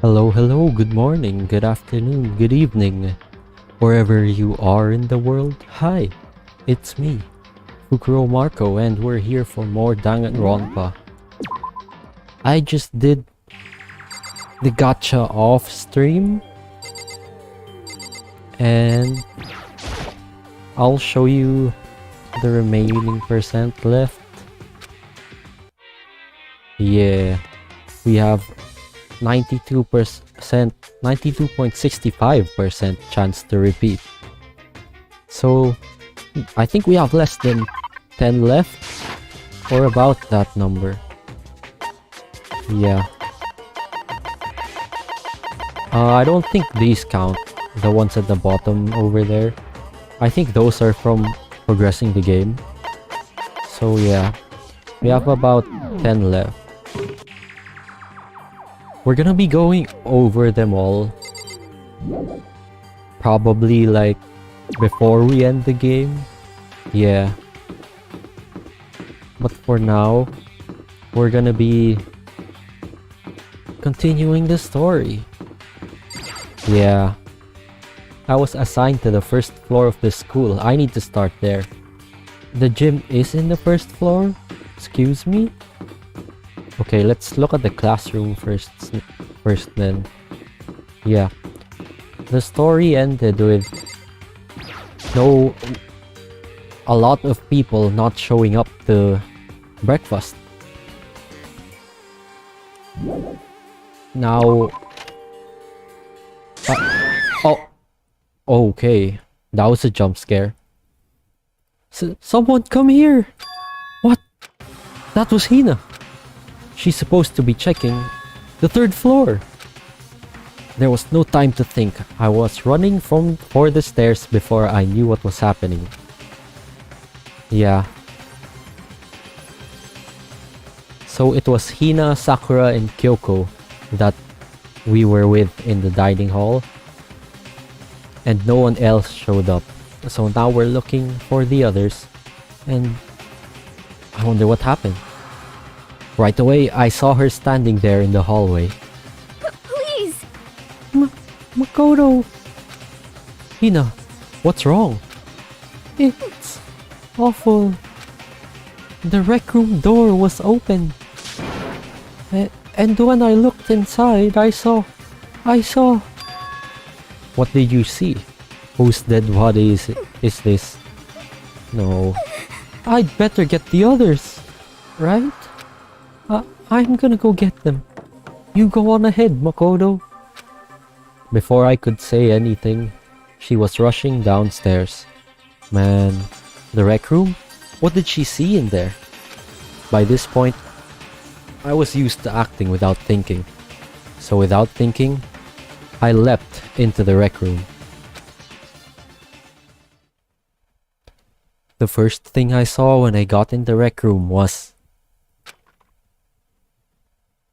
Hello, hello, good morning, good afternoon, good evening, wherever you are in the world. Hi, it's me, Fukuro Marco, and we're here for more Danganronpa. I just did the gacha off stream, and I'll show you the remaining percent left. Yeah, we have 92.65% chance to repeat. So I think we have less than 10 left, or about that number. Yeah. I don't think these count, the ones at the bottom over there. I think those are from progressing the game. So yeah, we have about 10 left. We're gonna be going over them all, probably like before we end the game. Yeah. But for now, we're gonna be continuing the story. Yeah. I was assigned to the first floor of the school. I need to start there. The gym is in the first floor? Excuse me? Okay, let's look at the classroom first then. Yeah. The story ended with a lot of people not showing up to breakfast. Now oh, okay. That was a jump scare. Someone come here! What? That was Hina. She's supposed to be checking the third floor. There was no time to think. I was running for the stairs before I knew what was happening. Yeah. So it was Hina, Sakura, and Kyoko that we were with in the dining hall. And no one else showed up. So now we're looking for the others. And I wonder what happened. Right away, I saw her standing there in the hallway. Please! Makoto! Hina, what's wrong? It's awful. The rec room door was open. And when I looked inside, I saw... What did you see? Whose dead body is this? No. I'd better get the others, right? I'm gonna go get them. You go on ahead, Makoto. Before I could say anything, she was rushing downstairs. Man, the rec room? What did she see in there? By this point, I was used to acting without thinking. So without thinking, I leapt into the rec room. The first thing I saw when I got in the rec room was...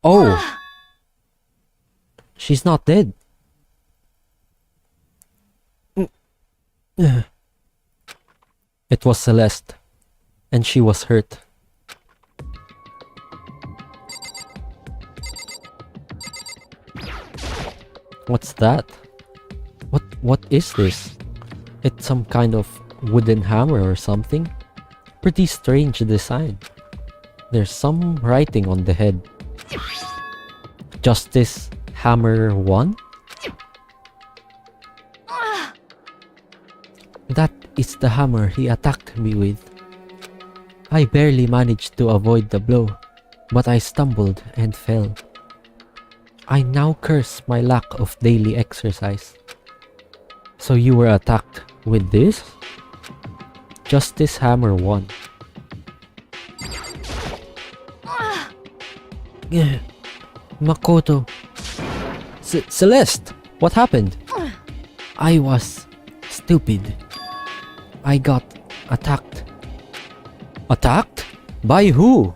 Oh! She's not dead. It was Celeste, and she was hurt. What's that? What is this? It's some kind of wooden hammer or something? Pretty strange design. There's some writing on the head. Justice Hammer 1? That is the hammer he attacked me with. I barely managed to avoid the blow, but I stumbled and fell. I now curse my lack of daily exercise. So you were attacked with this? Justice Hammer 1. Makoto. Celeste, what happened? I was stupid. I got attacked. Attacked? By who?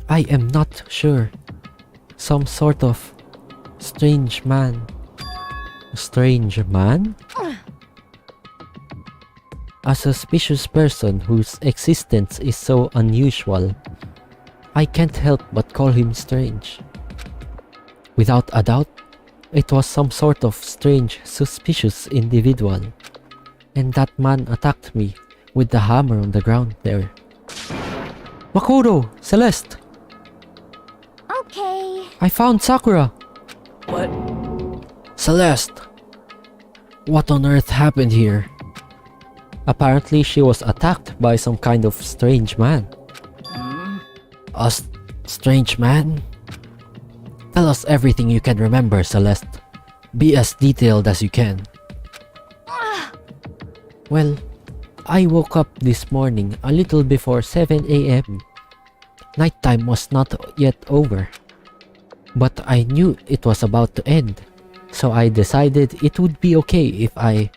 I am not sure. Some sort of strange man. Strange man? A suspicious person whose existence is so unusual. I can't help but call him strange. Without a doubt, it was some sort of strange, suspicious individual. And that man attacked me with the hammer on the ground there. Makoto! Celeste! Okay. I found Sakura! What? Celeste! What on earth happened here? Apparently she was attacked by some kind of strange man. A strange man? Tell us everything you can remember, Celeste. Be as detailed as you can. Well, I woke up this morning a little before 7 a.m. Nighttime was not yet over. But I knew it was about to end. So I decided it would be okay if I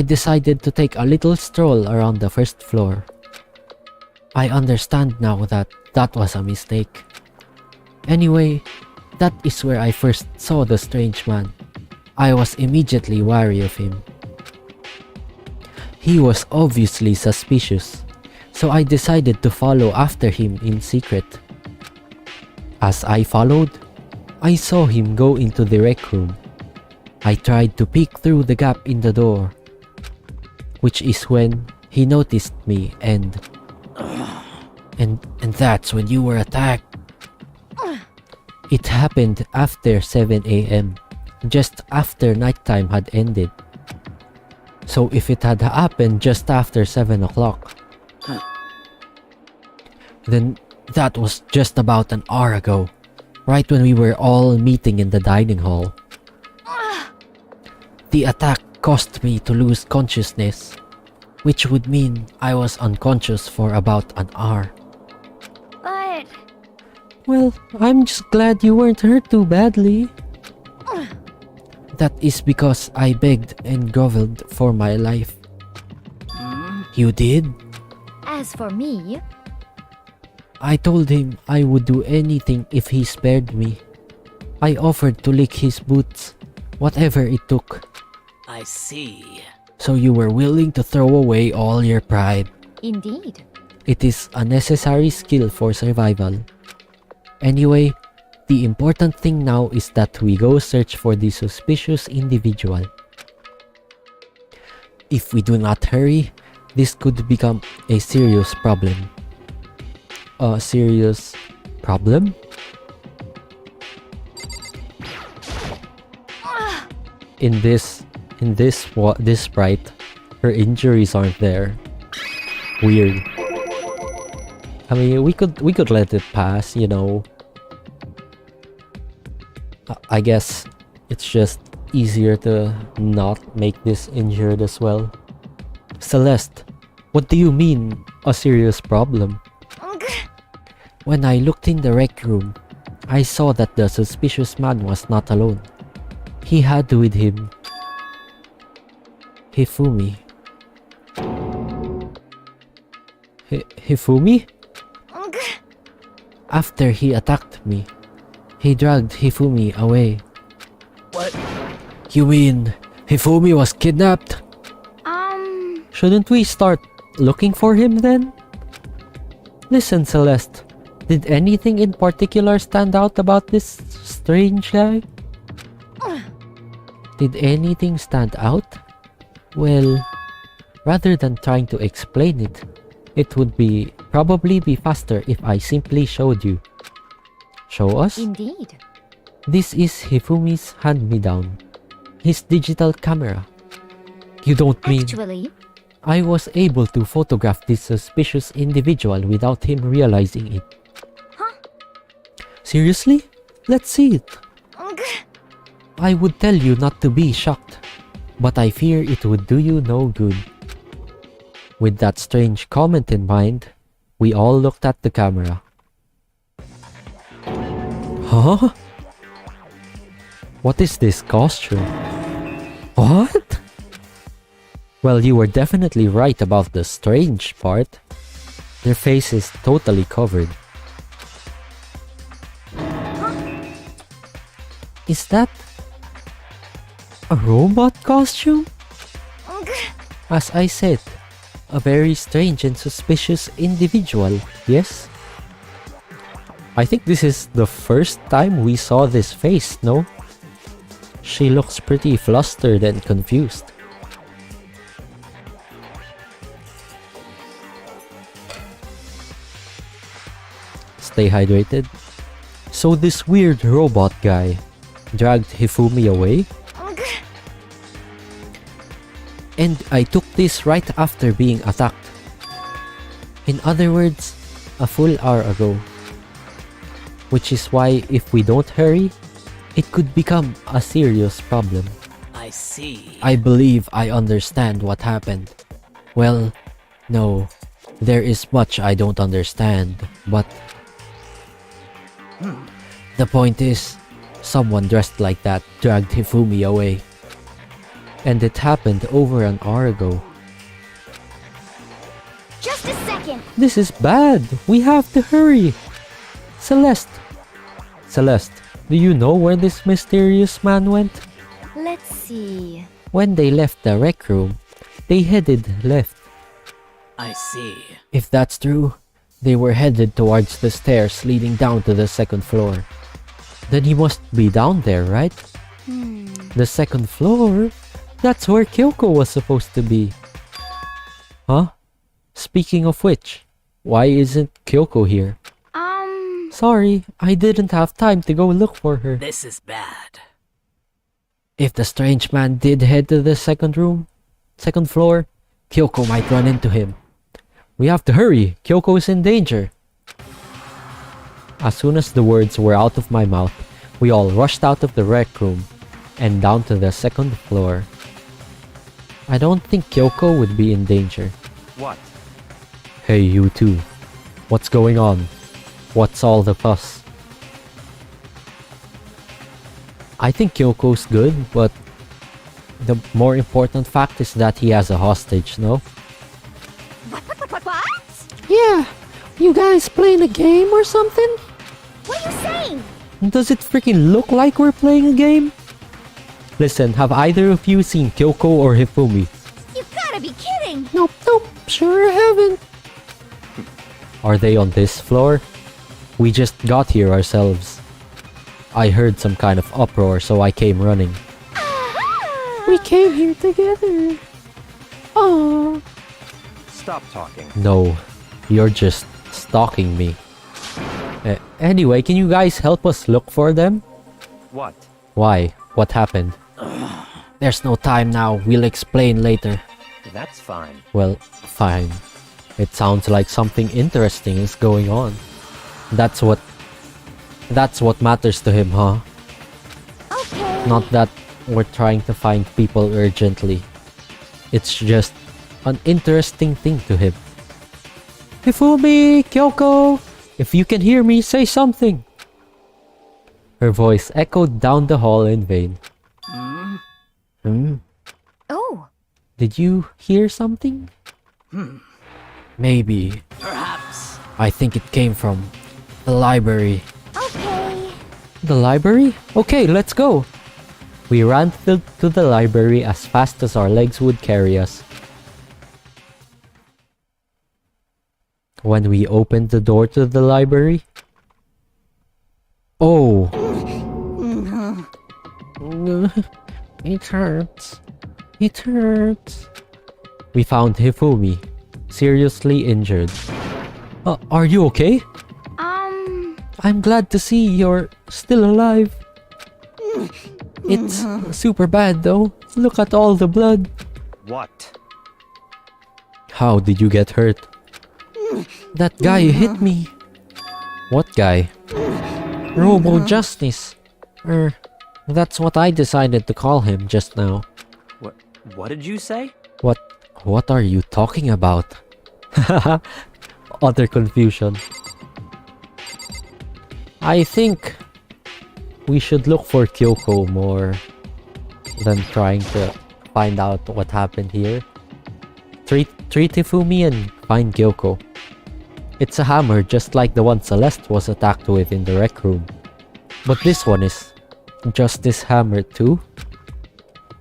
decided to take a little stroll around the first floor. I understand now that that was a mistake. Anyway, that is where I first saw the strange man. I was immediately wary of him. He was obviously suspicious, so I decided to follow after him in secret. As I followed, I saw him go into the rec room. I tried to peek through the gap in the door, which is when he noticed me and that's when you were attacked. It happened after 7 a.m., just after nighttime had ended. So if it had happened just after 7 o'clock, then that was just about an hour ago, right when we were all meeting in the dining hall. The attack caused me to lose consciousness, which would mean I was unconscious for about an hour. But Well, I'm just glad you weren't hurt too badly. That is because I begged and groveled for my life. You did? as for me, I told him I would do anything if he spared me. I offered to lick his boots, whatever it took. I see. So you were willing to throw away all your pride. indeed. It is a necessary skill for survival. Anyway, the important thing now is that we go search for the suspicious individual. If we do not hurry, this could become a serious problem. A serious problem? In this sprite, her injuries aren't there. Weird. I mean, we could let it pass, you know. I guess it's just easier to not make this injured as well. Celeste, what do you mean, a serious problem? When I looked in the rec room, I saw that the suspicious man was not alone. He had with him Hifumi. Hifumi? After he attacked me, he dragged Hifumi away. What? You mean Hifumi was kidnapped? Shouldn't we start looking for him then? Listen, Celeste, did anything in particular stand out about this strange guy? Did anything stand out? Well, rather than trying to explain it, it would probably be faster if I simply showed you. Show us? Indeed. This is Hifumi's hand-me-down. His digital camera. You don't mean... Actually, I was able to photograph this suspicious individual without him realizing it. Huh? Seriously? Let's see it. I would tell you not to be shocked, but I fear it would do you no good. With that strange comment in mind, we all looked at the camera. Huh? What is this costume? What? Well, you were definitely right about the strange part. Their face is totally covered. Is that a robot costume? As I said, a very strange and suspicious individual, yes? I think this is the first time we saw this face, no? She looks pretty flustered and confused. Stay hydrated. So this weird robot guy dragged Hifumi away? And I took this right after being attacked. In other words, a full hour ago. Which is why if we don't hurry, it could become a serious problem. I see. I believe I understand what happened. Well, no. There is much I don't understand, but... The point is, someone dressed like that dragged Hifumi away. And it happened over an hour ago. Just a second. This is bad. We have to hurry. Celeste. Celeste, do you know where this mysterious man went? Let's see. When they left the rec room, they headed left. I see. If that's true, they were headed towards the stairs leading down to the second floor. Then he must be down there, right? The second floor? That's where Kyoko was supposed to be. Huh? Speaking of which, why isn't Kyoko here? Sorry, I didn't have time to go look for her. This is bad. If the strange man did head to the second floor, Kyoko might run into him. We have to hurry, Kyoko is in danger. As soon as the words were out of my mouth, we all rushed out of the rec room and down to the second floor. I don't think Kyoko would be in danger. What? Hey, you two. What's going on? What's all the fuss? I think Kyoko's good, but the more important fact is that he has a hostage, no? What? Yeah, you guys playing a game or something? What are you saying? Does it freaking look like we're playing a game? Listen, have either of you seen Kyoko or Hifumi? You gotta be kidding. Nope, sure haven't. Are they on this floor? We just got here ourselves. I heard some kind of uproar, so I came running. We came here together. Oh. Stop talking. No, you're just stalking me. Anyway, can you guys help us look for them? What? Why? What happened? There's no time now. We'll explain later. That's fine. Well, fine. It sounds like something interesting is going on. That's what matters to him, huh? Okay. Not that we're trying to find people urgently. It's just an interesting thing to him. Hifumi, Kyoko, if you can hear me, say something. Her voice echoed down the hall in vain. Oh. Did you hear something? Maybe. Perhaps. I think it came from the library. Okay. The library? Okay, let's go. We ran to the library as fast as our legs would carry us. When we opened the door to the library... Oh! It hurts. It hurts. We found Hifumi, seriously injured. Are you okay? I'm glad to see you're still alive. It's super bad though. Look at all the blood. What? How did you get hurt? That guy hit me. What guy? Robo Justice. That's what I decided to call him just now. What did you say? What are you talking about? Utter confusion. I think we should look for Kyoko more than trying to find out what happened here. Treat Hifumi and find Kyoko. It's a hammer just like the one Celeste was attacked with in the rec room. But this one is just this hammer too.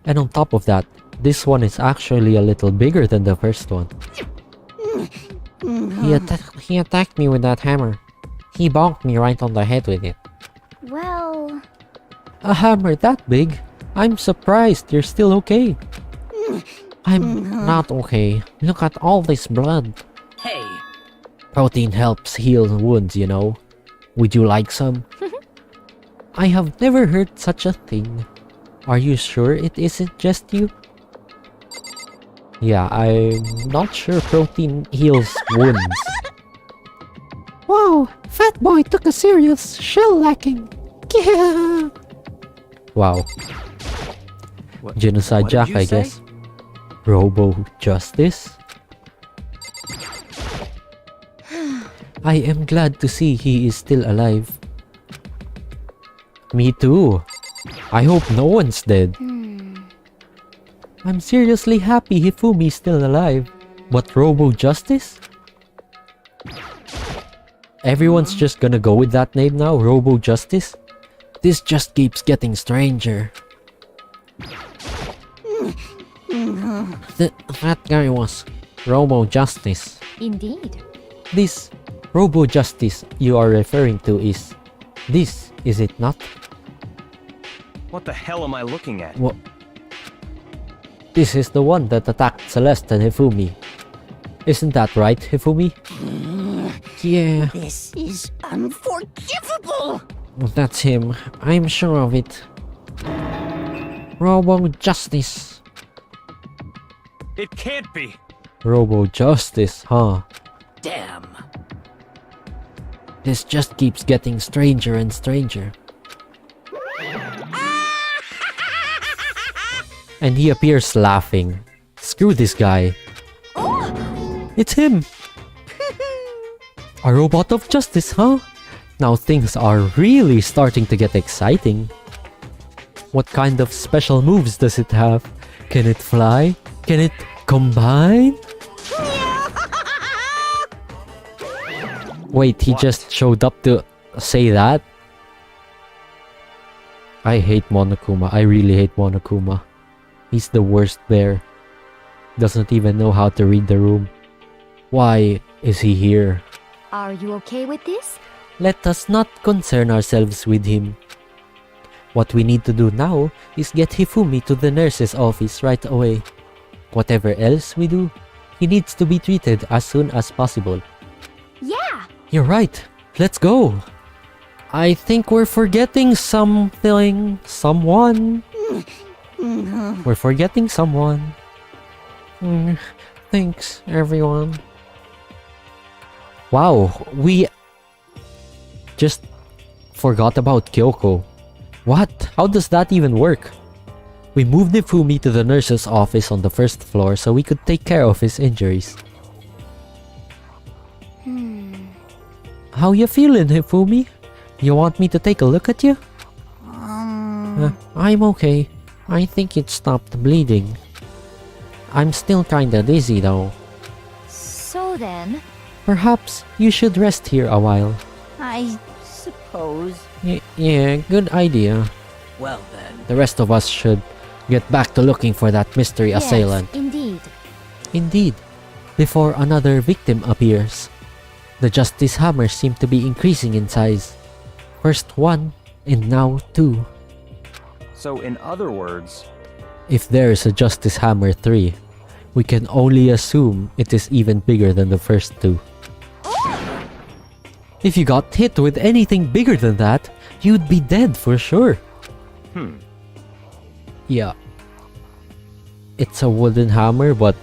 And on top of that, this one is actually a little bigger than the first one. He attacked me with that hammer. He bonked me right on the head with it. Well, A hammer that big? I'm surprised you're still okay. I'm not okay. Look at all this blood. Hey, Protein helps heal wounds, you know. Would you like some? I have never heard such a thing. Are you sure it isn't just you? Yeah, I'm not sure protein heals wounds. Wow, Fat Boy took a serious shell lacking. Yeah. Wow. Genocide what did Jack, you I say? guess. Robo Justice? I am glad to see he is still alive. Me too. I hope no one's dead. I'm seriously happy Hifumi's still alive. But Robo Justice? Everyone's just gonna go with that name now, Robo Justice? This just keeps getting stranger. That guy was Robo Justice. indeed. This Robo Justice you are referring to is this, is it not? What the hell am I looking at? What? This is the one that attacked Celeste and Hifumi. Isn't that right, Hifumi? Yeah, this is unforgivable. that's him. I'm sure of it. Robo Justice. It can't be! Robo Justice, huh? Damn. This just keeps getting stranger and stranger. And he appears laughing. Screw this guy. It's him! A robot of justice, huh? Now things are really starting to get exciting. What kind of special moves does it have? Can it fly? Can it combine? Wait, he What? just showed up to say that? I hate Monokuma. I really hate Monokuma. He's the worst there. Doesn't even know how to read the room. Why is he here? Are you okay with this? Let us not concern ourselves with him. What we need to do now is get Hifumi to the nurse's office right away. Whatever else we do, he needs to be treated as soon as possible. Yeah. You're right. Let's go. I think we're forgetting something. Someone. We're forgetting someone. Thanks, everyone. Wow, we just forgot about Kyoko. What? How does that even work? We moved Hifumi to the nurse's office on the first floor so we could take care of his injuries. How you feeling, Hifumi? You want me to take a look at you? I'm okay. I think it stopped bleeding. I'm still kinda dizzy though. So then, Perhaps you should rest here a while. I suppose. Yeah, good idea. Well then. The rest of us should get back to looking for that mystery assailant. yes, indeed. Indeed, before another victim appears. The Justice Hammers seem to be increasing in size. First one, and now two. So, in other words, If there is a Justice Hammer 3, we can only assume it is even bigger than the first two. If you got hit with anything bigger than that, you'd be dead for sure. Yeah. It's a wooden hammer, but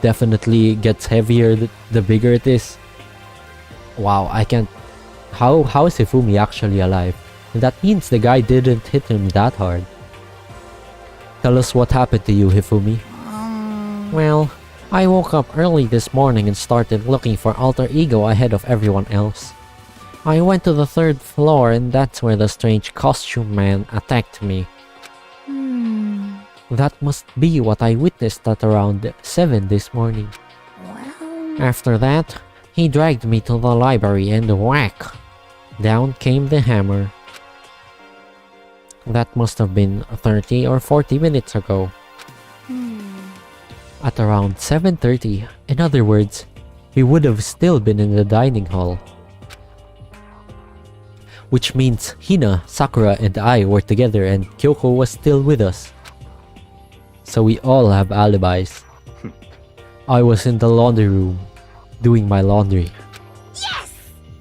definitely gets heavier the bigger it is. Wow, I can't... How is Hifumi actually alive? That means the guy didn't hit him that hard. Tell us what happened to you, Hifumi. Well, I woke up early this morning and started looking for Alter Ego ahead of everyone else. I went to the third floor and that's where the strange costume man attacked me. That must be what I witnessed at around 7 this morning. After that, he dragged me to the library and whack! Down came the hammer. That must have been 30 or 40 minutes ago. At around 7:30, in other words, we would have still been in the dining hall. which means Hina, Sakura, and I were together and Kyoko was still with us. So we all have alibis. I was in the laundry room, doing my laundry. Yes!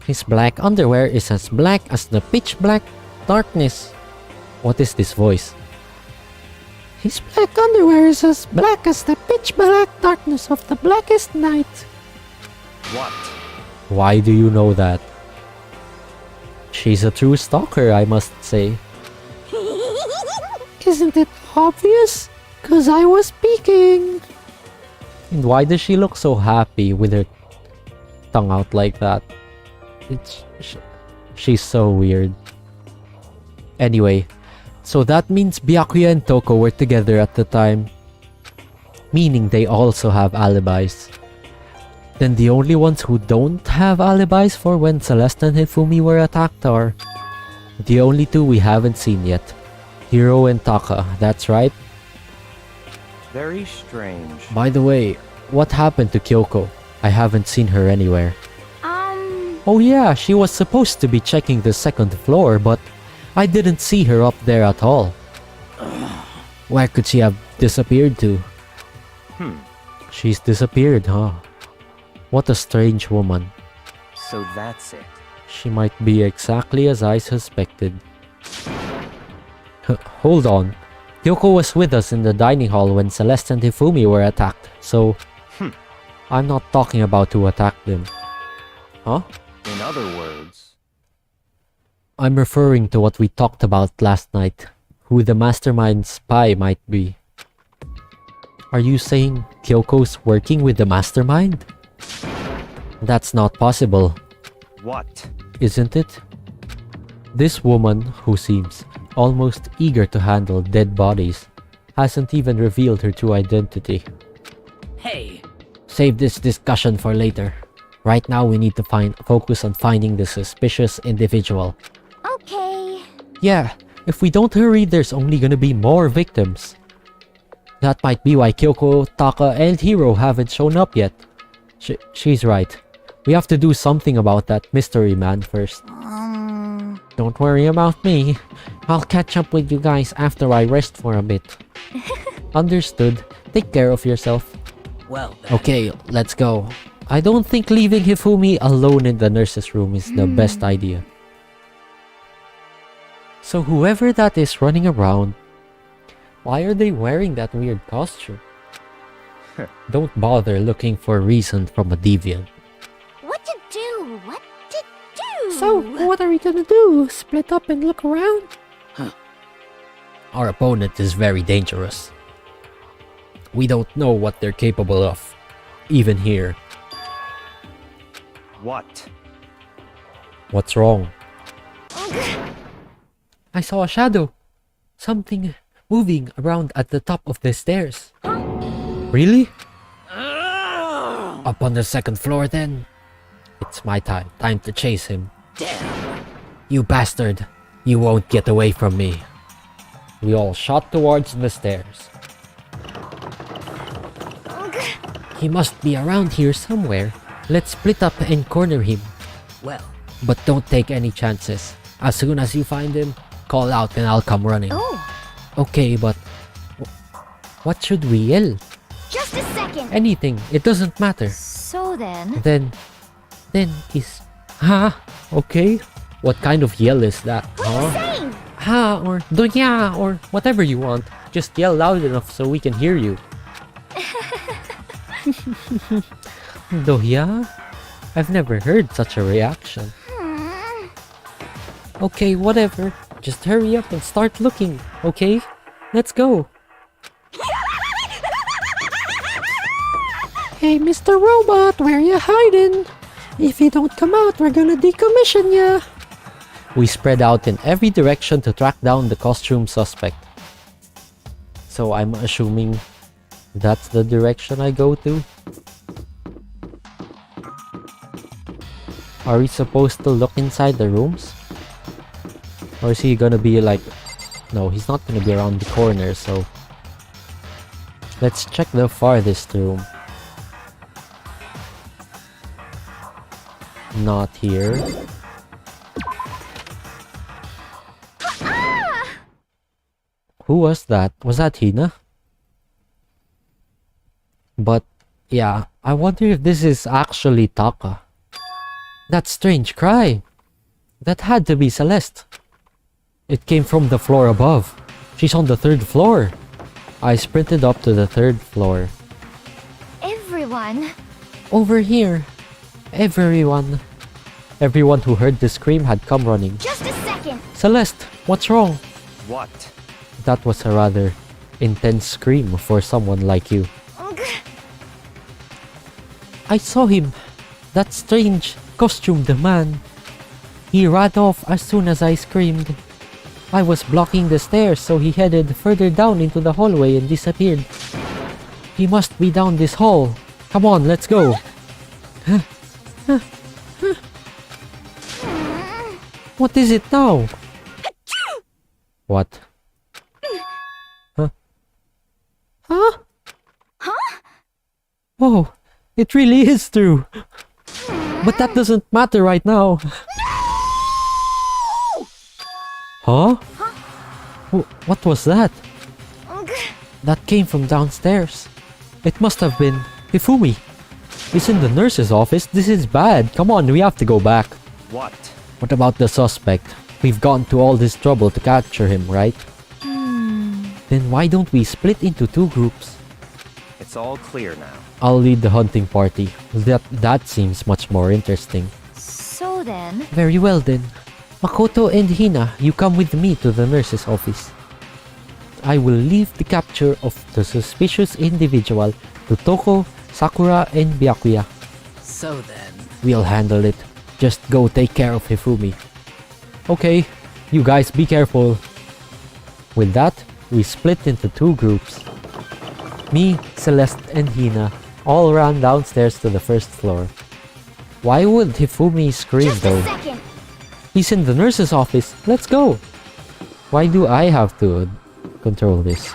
His black underwear is as black as the pitch black darkness. What is this voice? His black underwear is as black as the pitch black darkness of the blackest night. What? Why do you know that? She's a true stalker, I must say. Isn't it obvious? 'Cause I was peeking. And why does she look so happy with her tongue out like that? She's so weird. Anyway, so that means Byakuya and Toko were together at the time, meaning they also have alibis. Then the only ones who don't have alibis for when Celeste and Hifumi were attacked are the only two we haven't seen yet, Hiro and Taka, that's right. Very strange. By the way, what happened to Kyoko? I haven't seen her anywhere. Oh yeah, she was supposed to be checking the second floor, but I didn't see her up there at all. Where could she have disappeared to? She's disappeared, huh? What a strange woman. So that's it. She might be exactly as I suspected. Hold on. Kyoko was with us in the dining hall when Celeste and Hifumi were attacked, so... I'm not talking about who attacked them. Huh? In other words... I'm referring to what we talked about last night. Who the mastermind spy might be. Are you saying Kyoko's working with the mastermind? That's not possible. What? Isn't it? This woman, who seems almost eager to handle dead bodies, hasn't even revealed her true identity. Hey, Save this discussion for later. Right now we need to focus on finding the suspicious individual. Okay. Yeah, if we don't hurry, there's only gonna be more victims. That might be why Kyoko, Taka, and Hiro haven't shown up yet. She's right. We have to do something about that mystery man first. Don't worry about me. I'll catch up with you guys after I rest for a bit. Understood. Take care of yourself. well then. Okay, let's go. I don't think leaving Hifumi alone in the nurse's room is the best idea. So whoever that is running around, why are they wearing that weird costume? Don't bother looking for a reason from a deviant. What to do? What to do? So, what are we gonna do? Split up and look around? Our opponent is very dangerous. We don't know what they're capable of, even here. What? What's wrong? I saw a shadow. Something moving around at the top of the stairs. Really? Up on the second floor then? It's my time. Time to chase him. Damn. You bastard. You won't get away from me. We all shot towards the stairs. He must be around here somewhere. Let's split up and corner him. Well, But don't take any chances. As soon as you find him, call out and I'll come running. Oh, Okay, but... what should we yell? just a second. Anything. It doesn't matter. So then, Then is... Ha? Okay. What kind of yell is that? what are you saying? Ha or doya or whatever you want. Just yell loud enough so we can hear you. Doya? I've never heard such a reaction. Okay, whatever. Just hurry up and start looking, okay? Let's go. Hey, Mr. Robot, where you hiding? If you don't come out, we're gonna decommission ya. We spread out in every direction to track down the costume suspect. So I'm assuming that's the direction I go to? Are we supposed to look inside the rooms? Or is he gonna be like... No, he's not gonna be around the corner, so... Let's check the farthest room. Not here. Who was that? Was that Hina? But yeah, I wonder if this is actually Taka. That strange cry. That had to be Celeste. It came from the floor above. She's on the 3rd floor. I sprinted up to the 3rd floor. Everyone. Over here. Everyone. Everyone who heard the scream had come running. Just a second. Celeste, what's wrong? What? That was a rather intense scream for someone like you. Ugh. I saw him. That strange, costumed man. He ran off as soon as I screamed. I was blocking the stairs, so he headed further down into the hallway and disappeared. He must be down this hall. Come on, let's go. What is it now? What? Huh? Huh? Huh? Oh, it really is true. But that doesn't matter right now. Huh? What was that? Ugh. That came from downstairs. It must have been Hifumi. He's in the nurse's office. This is bad. Come on, we have to go back. What? What about the suspect? We've gone to all this trouble to capture him, right? Then why don't we split into 2 groups? It's all clear now. I'll lead the hunting party. That seems much more interesting. So then. Very well then. Makoto and Hina, you come with me to the nurse's office. I will leave the capture of the suspicious individual to Toko, Sakura, and Byakuya. So then. We'll handle it. Just go take care of Hifumi. Okay, you guys be careful. With that, we split into 2 groups. Me, Celeste, and Hina all ran downstairs to the 1st floor. Why would Hifumi scream Just though? a second. He's in the nurse's office. Let's go. Why do I have to control this?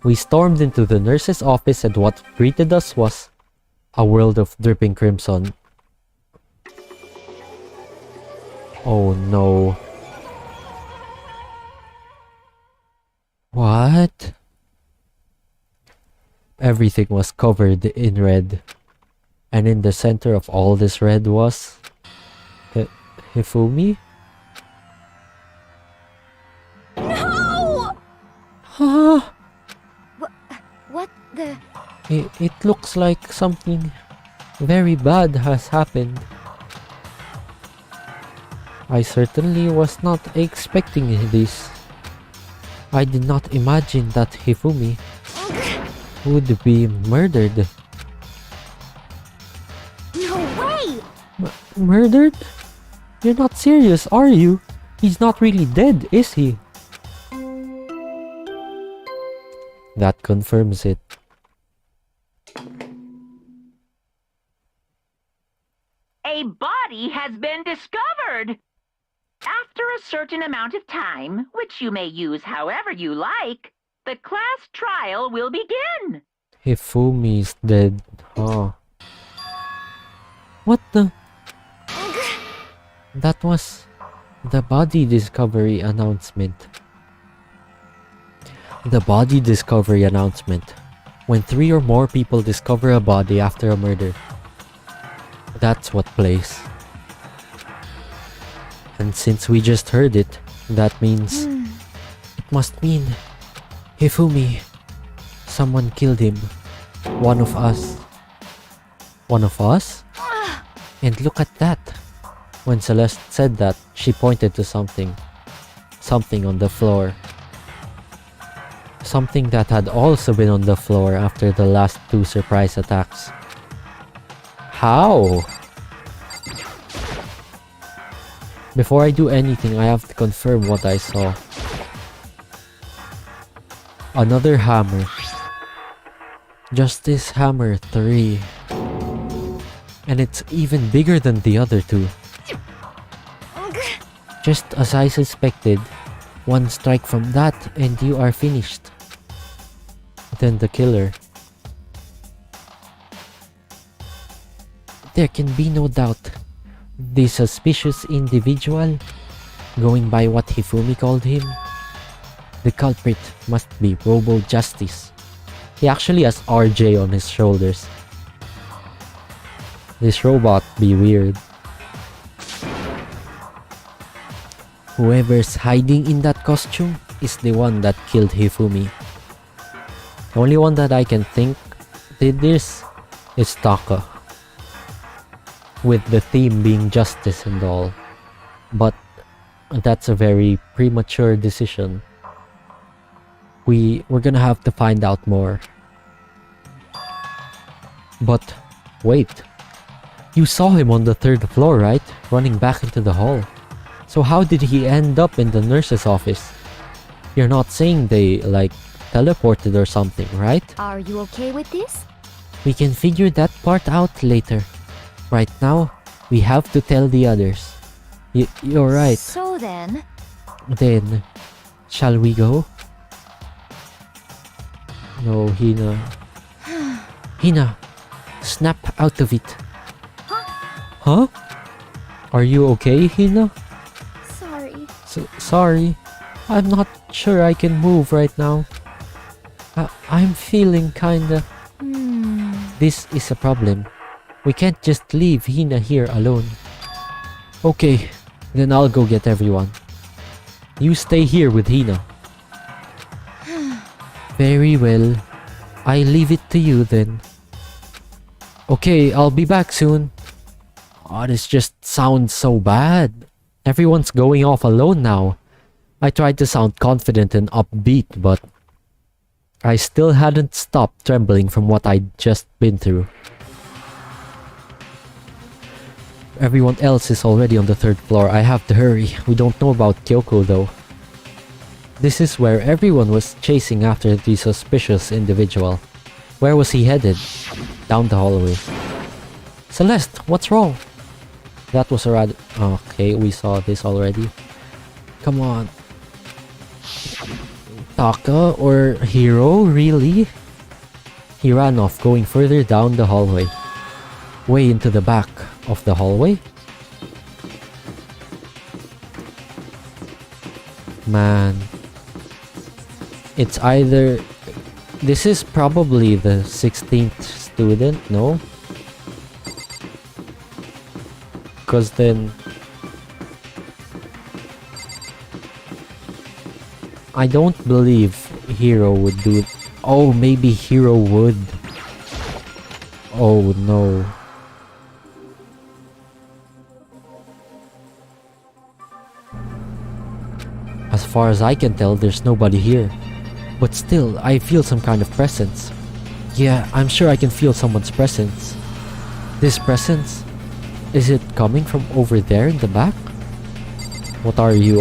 We stormed into the nurse's office and what greeted us was a world of dripping crimson. Oh no. What? Everything was covered in red. And in the center of all this red was... Hifumi? No! Huh? What the? It looks like something very bad has happened. I certainly was not expecting this. I did not imagine that Hifumi would be murdered. No way! Murdered? You're not serious, are you? He's not really dead, is he? That confirms it. A body has been discovered. After a certain amount of time, which you may use however you like, the class trial will begin. Hifumi's dead. Oh. What the? That was the body discovery announcement. The body discovery announcement. When 3 or more people discover a body after a murder. That's what plays. And since we just heard it, that means... It must mean... Hifumi. Someone killed him. One of us. One of us? And look at that. When Celeste said that, she pointed to something. Something on the floor. Something that had also been on the floor after the last 2 surprise attacks. How? Before I do anything, I have to confirm what I saw. Another hammer. Justice Hammer 3. And it's even bigger than the other 2. Just as I suspected, one strike from that and you are finished. Then the killer. There can be no doubt. The suspicious individual Going by what Hifumi called him, the culprit must be Robo Justice. He actually has RJ on his shoulders. This robot be weird. Whoever's hiding in that costume is the one that killed Hifumi. The only one that I can think did this is Taka, with the theme being justice and all. But that's a very premature decision. We're gonna have to find out more. But wait, you saw him on the 3rd floor, right? Running back into the hall. So how did he end up in the nurse's office? You're not saying they, like, teleported or something, right? Are you okay with this? We can figure that part out later. Right now, we have to tell the others. You're right. So then... Then, shall we go? No, Hina. Hina, snap out of it. Huh? Are you okay, Hina? Sorry. Sorry. I'm not sure I can move right now. I'm feeling kinda... This is a problem. We can't just leave Hina here alone. Okay, then I'll go get everyone. You stay here with Hina. Very well. I leave it to you then. Okay, I'll be back soon. Oh, this just sounds so bad. Everyone's going off alone now. I tried to sound confident and upbeat, but I still hadn't stopped trembling from what I'd just been through. Everyone else is already on the 3rd floor. I have to hurry. We don't know about Kyoko though. This is where everyone was chasing after the suspicious individual. Where was he headed? Down the hallway. Celeste, what's wrong? That was a rather... Okay, we saw this already. Come on. Taka or Hiro, really? He ran off, going further down the hallway. Way into the back of the hallway? Man. It's either... This is probably the 16th student, no? Because then... I don't believe Hiro would do it. Oh, maybe Hiro would. Oh no. As far as I can tell, there's nobody here. But still, I feel some kind of presence. Yeah, I'm sure I can feel someone's presence. This presence? Is it coming from over there in the back? What are you,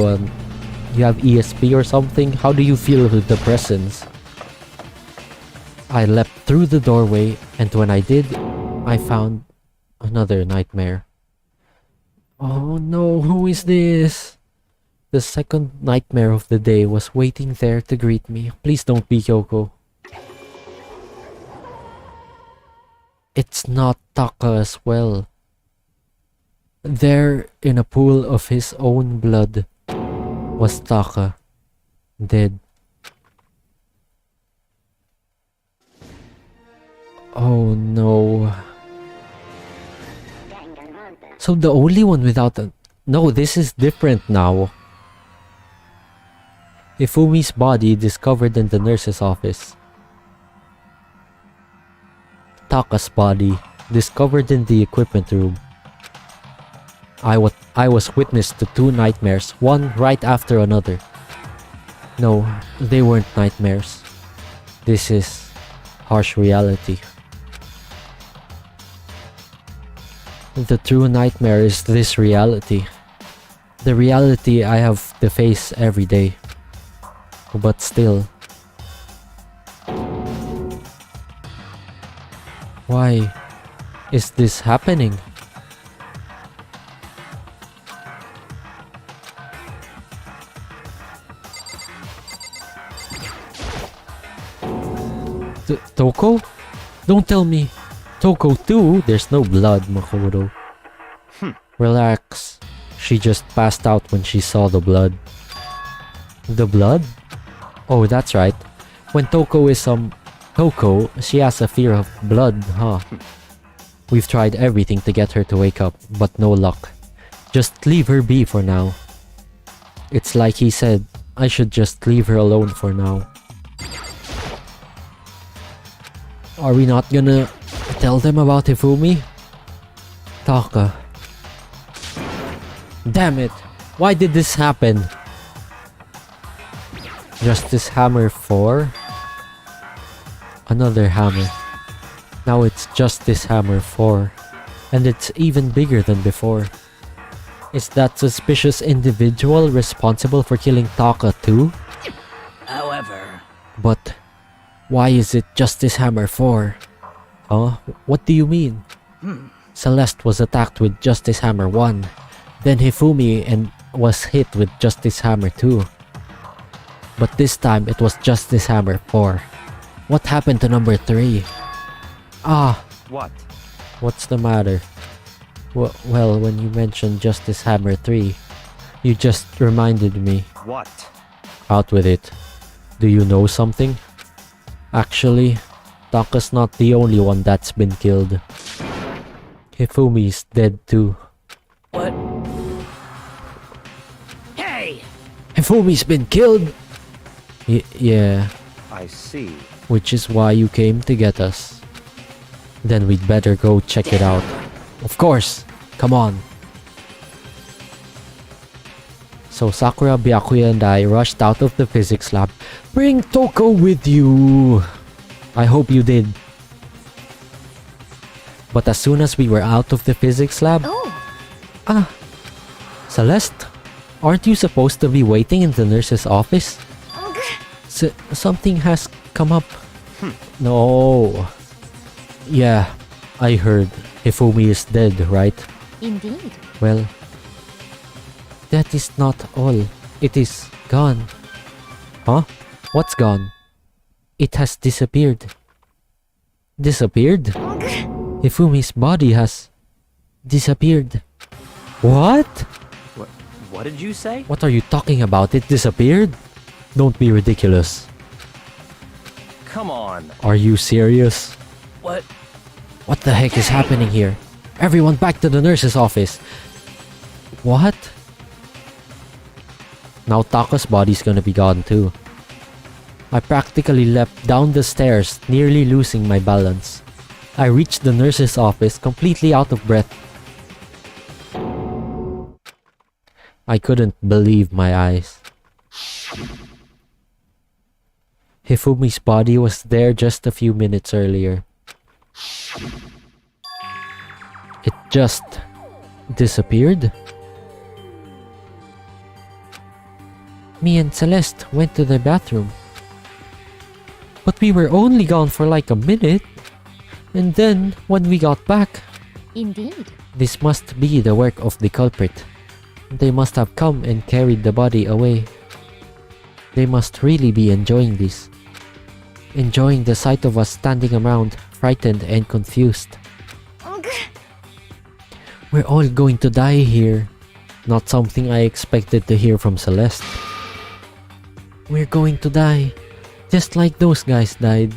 you have ESP or something? How do you feel with the presence? I leapt through the doorway, and when I did, I found another nightmare. Oh no, who is this? The second nightmare of the day was waiting there to greet me. Please don't be Kyoko. It's not Taka as well. There, in a pool of his own blood, was Taka, dead. Oh no. So the only one without a... No, this is different now. Ifumi's body discovered in the nurse's office. Taka's body discovered in the equipment room. I was witness to two nightmares, one right after another. No, they weren't nightmares. This is harsh reality. The true nightmare is this reality. The reality I have to face every day. But still. Why is this happening? Toko? Don't tell me. Toko too? There's no blood, Makoto. Relax. She just passed out when she saw the blood. The blood? Oh, that's right. When Toko is Toko, she has a fear of blood, huh? We've tried everything to get her to wake up, but no luck. Just leave her be for now. It's like he said, I should just leave her alone for now. Are we not gonna tell them about Hifumi? Taka. Damn it! Why did this happen? Justice Hammer 4? Another hammer. Now it's Justice Hammer 4. And it's even bigger than before. Is that suspicious individual responsible for killing Taka too? However, But why is it Justice Hammer 4? Huh? What do you mean? Celeste was attacked with Justice Hammer 1. Then Hifumi was hit with Justice Hammer 2. But this time it was Justice Hammer 4. What happened to number 3? Ah, What? what's the matter? Well, when you mentioned Justice Hammer 3, you just reminded me. What? Out with it. Do you know something? Actually, Taka's not the only one that's been killed. Hifumi's dead too. what? Hey! Hifumi's been killed! Yeah, I see. which is why you came to get us. Then we'd better go check it out. Of course! Come on! So Sakura, Byakuya, and I rushed out of the physics lab. Bring Toko with you! I hope you did. But as soon as we were out of the physics lab... Oh, Celeste? Aren't you supposed to be waiting in the nurse's office? Something has come up. No. Yeah, I heard. Hifumi is dead, right? indeed. Well, that is not all. It is gone. Huh? What's gone? It has disappeared. Disappeared? Hifumi's body has disappeared. What? What did you say? What are you talking about? It disappeared? Don't be ridiculous. Come on. Are you serious? What? What the heck is happening here? Everyone back to the nurse's office. What? Now Taka's body's gonna be gone too. I practically leapt down the stairs, nearly losing my balance. I reached the nurse's office completely out of breath. I couldn't believe my eyes. Hifumi's body was there just a few minutes earlier. It just disappeared? Me and Celeste went to the bathroom. But we were only gone for like a minute. And then, when we got back, Indeed. this must be the work of the culprit. They must have come and carried the body away. They must really be enjoying this. Enjoying the sight of us standing around, frightened and confused. We're all going to die here. Not something I expected to hear from Celeste. We're going to die. Just like those guys died.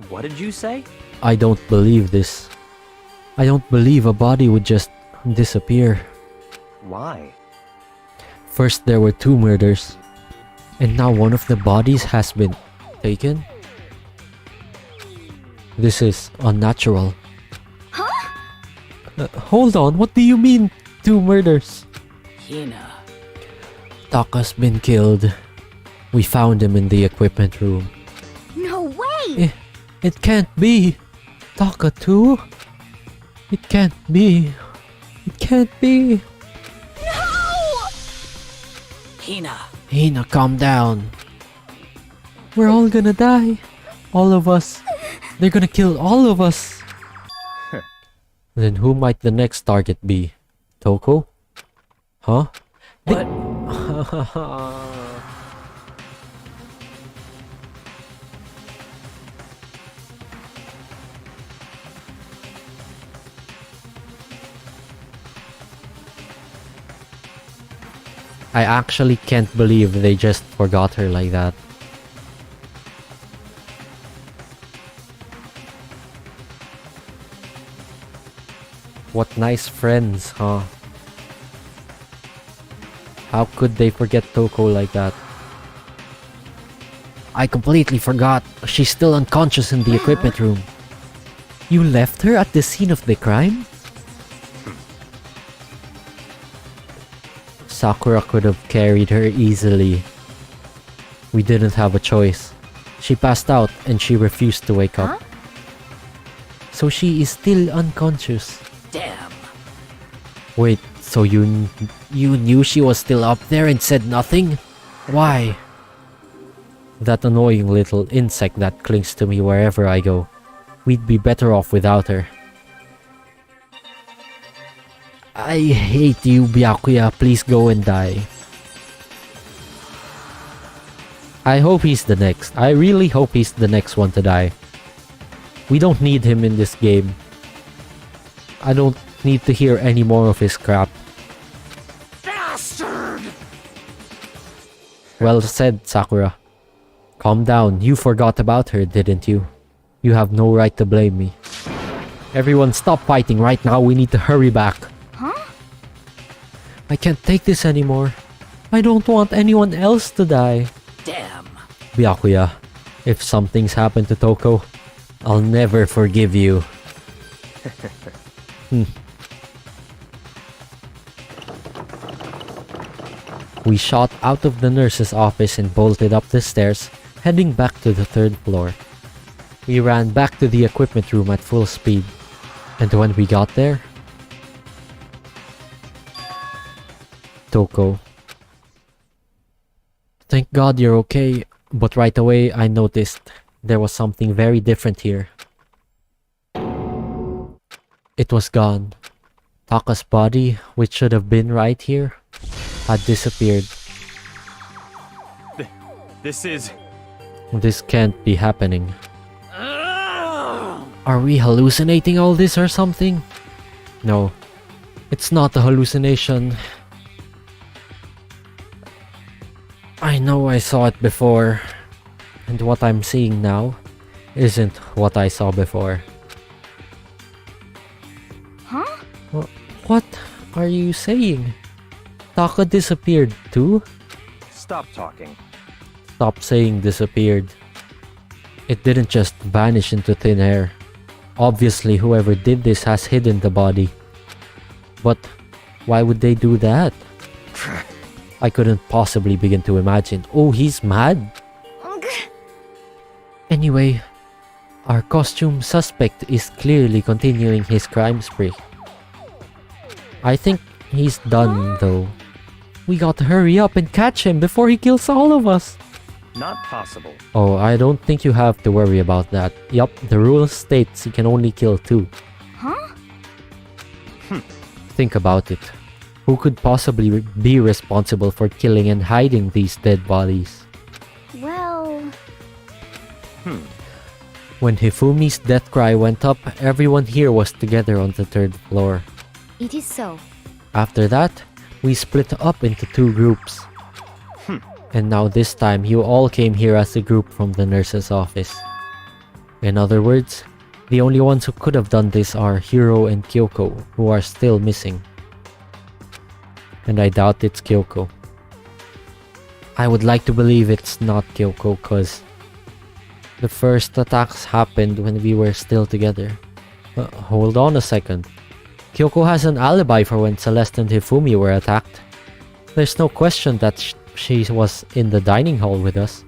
What did you say? I don't believe this. I don't believe a body would just disappear. Why? First there were 2 murders. And now one of the bodies has been taken? This is unnatural. Hold on, what do you mean 2 murders? Hina. Taka's been killed. We found him in the equipment room. No way! It can't be. Taka too? It can't be. It can't be. Hina. Hina, calm down. We're all gonna die. All of us. They're gonna kill all of us. Then who might the next target be? Toko? Huh? What? I actually can't believe they just forgot her like that. What nice friends, huh? How could they forget Toko like that? I completely forgot. She's still unconscious in the equipment room. You left her at the scene of the crime? Sakura could have carried her easily. We didn't have a choice. She passed out and she refused to wake up. So she is still unconscious. Damn. Wait, so you knew she was still up there and said nothing? Why? That annoying little insect that clings to me wherever I go. We'd be better off without her. I hate you, Byakuya. Please go and die. I hope he's the next. I really hope he's the next one to die. We don't need him in this game. I don't need to hear any more of his crap. Bastard! Well said, Sakura. Calm down. You forgot about her, didn't you? You have no right to blame me. Everyone stop fighting right now. We need to hurry back. I can't take this anymore. I don't want anyone else to die. Damn. Byakuya, if something's happened to Toko, I'll never forgive you. We shot out of the nurse's office and bolted up the stairs, heading back to the 3rd floor. We ran back to the equipment room at full speed. And when we got there... Toko. Thank God you're okay, but right away I noticed there was something very different here. It was gone. Taka's body, which should have been right here, had disappeared. This can't be happening. Are we hallucinating all this or something? No, it's not a hallucination. I know I saw it before, and what I'm seeing now isn't what I saw before. What are you saying? Taka disappeared too? Stop talking. Stop saying disappeared. It didn't just vanish into thin air. Obviously, whoever did this has hidden the body. But why would they do that? I couldn't possibly begin to imagine. Oh, he's mad? Anyway, our costume suspect is clearly continuing his crime spree. I think he's done, though. We got to hurry up and catch him before he kills all of us. Not possible. Oh, I don't think you have to worry about that. Yup, the rule states you can only kill 2. Think about it. Who could possibly be responsible for killing and hiding these dead bodies? Well... When Hifumi's death cry went up, everyone here was together on the 3rd floor. It is so. After that, we split up into 2 groups. And now this time, you all came here as a group from the nurse's office. In other words, the only ones who could have done this are Hiro and Kyoko, who are still missing. And I doubt it's Kyoko. I would like to believe it's not Kyoko, cause the first attacks happened when we were still together. Hold on a second. Kyoko has an alibi for when Celeste and Hifumi were attacked. There's no question that she was in the dining hall with us.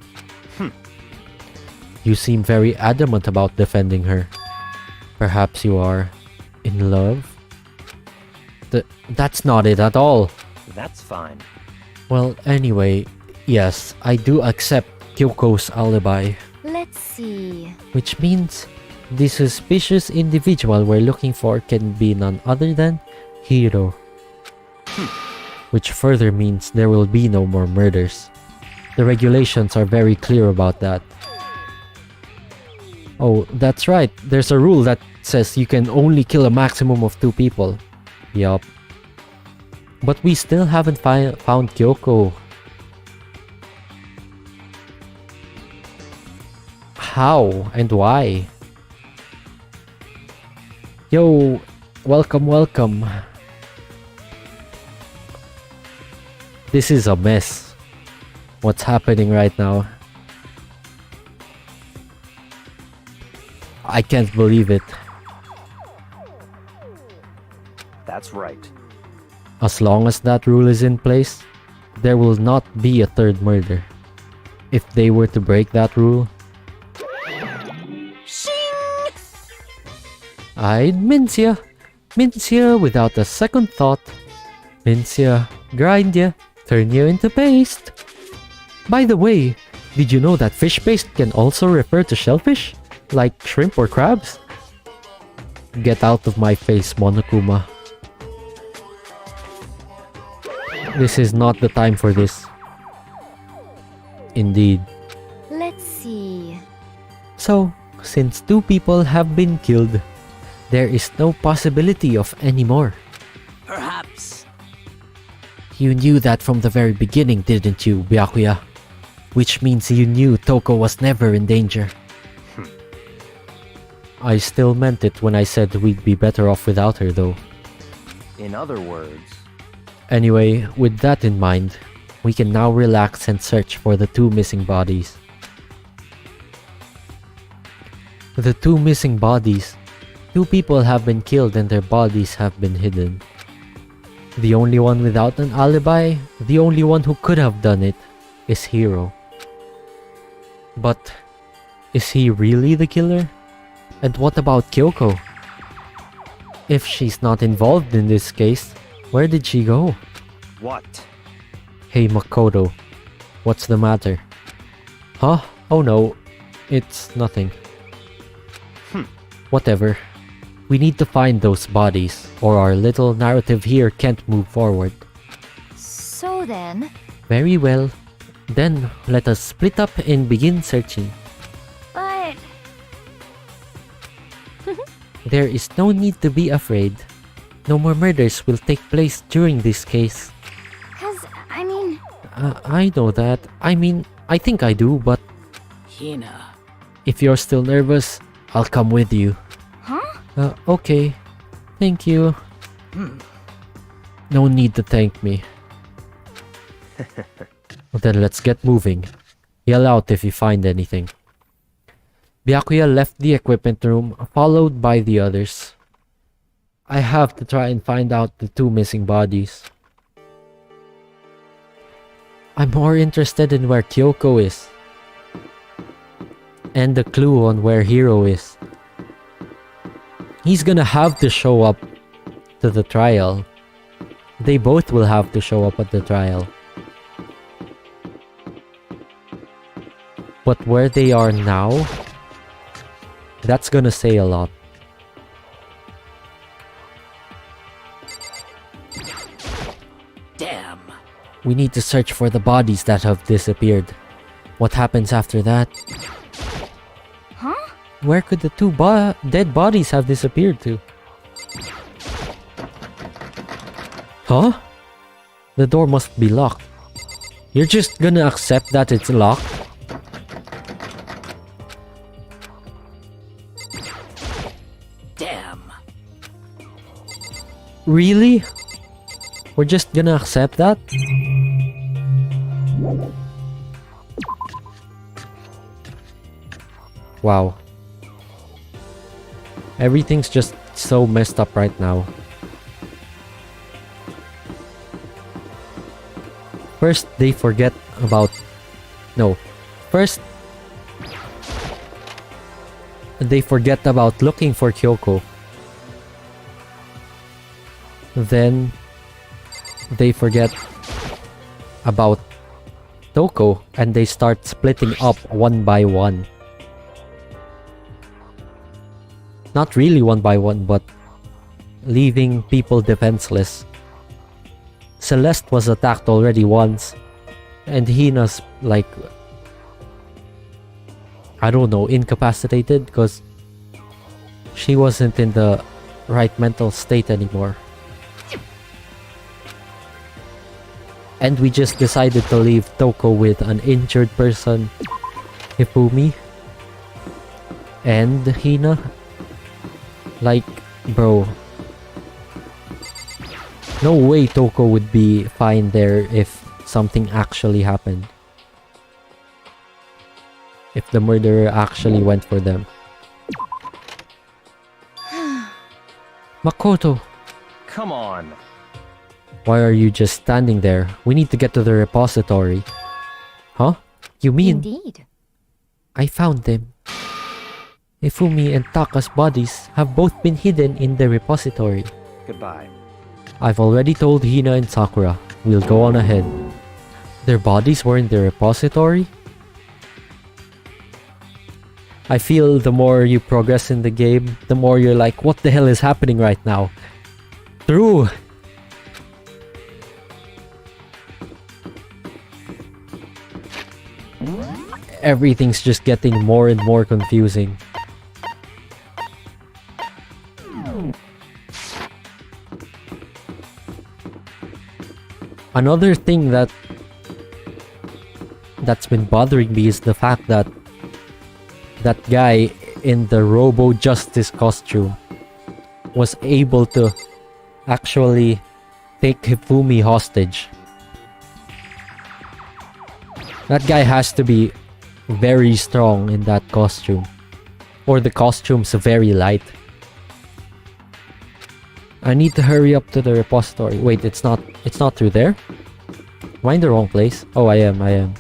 You seem very adamant about defending her. Perhaps you are in love? That's not it at all. That's fine. Well, anyway, yes, I do accept Kyoko's alibi. Let's see. Which means the suspicious individual we're looking for can be none other than Hiro. Which further means there will be no more murders. The regulations are very clear about that. Oh, that's right. There's a rule that says you can only kill a maximum of 2 people. Yup. But we still haven't found Kyoko. How and why? Yo, welcome. This is a mess. What's happening right now? I can't believe it. That's right. As long as that rule is in place, there will not be a third murder. If they were to break that rule, I'd mince ya. Mince ya without a second thought. Mince ya, grind ya, turn ya into paste. By the way, did you know that fish paste can also refer to shellfish? Like shrimp or crabs? Get out of my face, Monokuma. This is not the time for this. Indeed. Let's see. So, since 2 people have been killed, there is no possibility of any more. Perhaps. You knew that from the very beginning, didn't you, Byakuya? Which means you knew Toko was never in danger. I still meant it when I said we'd be better off without her, though. In other words, Anyway, with that in mind, we can now relax and search for the 2 missing bodies. The 2 missing bodies. 2 people have been killed and their bodies have been hidden. The only one without an alibi, the only one who could have done it, is Hiro. But, is he really the killer? And what about Kyoko? If she's not involved in this case, where did she go? what? Hey Makoto, what's the matter? Huh? Oh no, it's nothing. Whatever. We need to find those bodies, or our little narrative here can't move forward. So then, Very well. Then, let us split up and begin searching. but There is no need to be afraid. No more murders will take place during this case. I mean, I know that. I mean, I think I do, but Hina. if you're still nervous, I'll come with you. huh? Okay. Thank you. No need to thank me. Then let's get moving. Yell out if you find anything. Byakuya left the equipment room, followed by the others. I have to try and find out the 2 missing bodies. I'm more interested in where Kyoko is. And the clue on where Hiro is. He's gonna have to show up to the trial. They both will have to show up at the trial. But where they are now, that's gonna say a lot. Damn. We need to search for the bodies that have disappeared. What happens after that? Huh? Where could the 2 dead bodies have disappeared to? Huh? The door must be locked. You're just gonna accept that it's locked? Damn. Really? We're just gonna accept that? Wow. Everything's just so messed up right now. First, they forget about... No. First, they forget about looking for Kyoko. Then, they forget about Toko and they start splitting up one by one. Not really one by one, but leaving people defenseless. Celeste was attacked already once, and Hina's like, I don't know, incapacitated because she wasn't in the right mental state anymore. And we just decided to leave Toko with an injured person, Hifumi, and Hina. Like, bro. No way Toko would be fine there if something actually happened. If the murderer actually went for them. Makoto! Come on. Why are you just standing there? We need to get to the repository. Huh? You mean? Indeed. I found them. Ifumi and Taka's bodies have both been hidden in the repository. Goodbye. I've already told Hina and Sakura. We'll go on ahead. Their bodies were in the repository? I feel the more you progress in the game, the more you're like, what the hell is happening right now? True! Everything's just getting more and more confusing. Another thing that's been bothering me is the fact that that guy in the Robo Justice costume was able to actually take Hifumi hostage. That guy has to be very strong in that costume. Or the costume's very light. I need to hurry up to the repository. Wait, it's not through there? Am I in the wrong place? Oh, I am.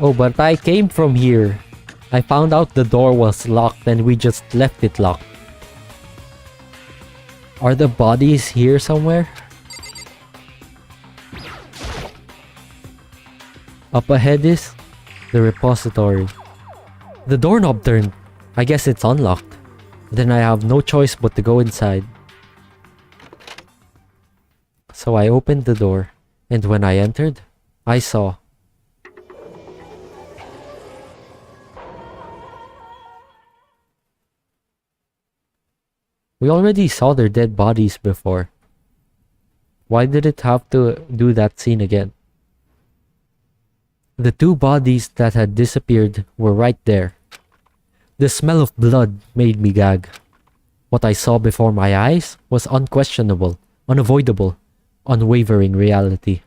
Oh, but I came from here. I found out the door was locked and we just left it locked. Are the bodies here somewhere? Up ahead is the repository. The doorknob turned. I guess it's unlocked. Then I have no choice but to go inside. So I opened the door, and when I entered, I saw... We already saw their dead bodies before. Why did it have to do that scene again? The two bodies that had disappeared were right there. The smell of blood made me gag. What I saw before my eyes was unquestionable, unavoidable, unwavering reality.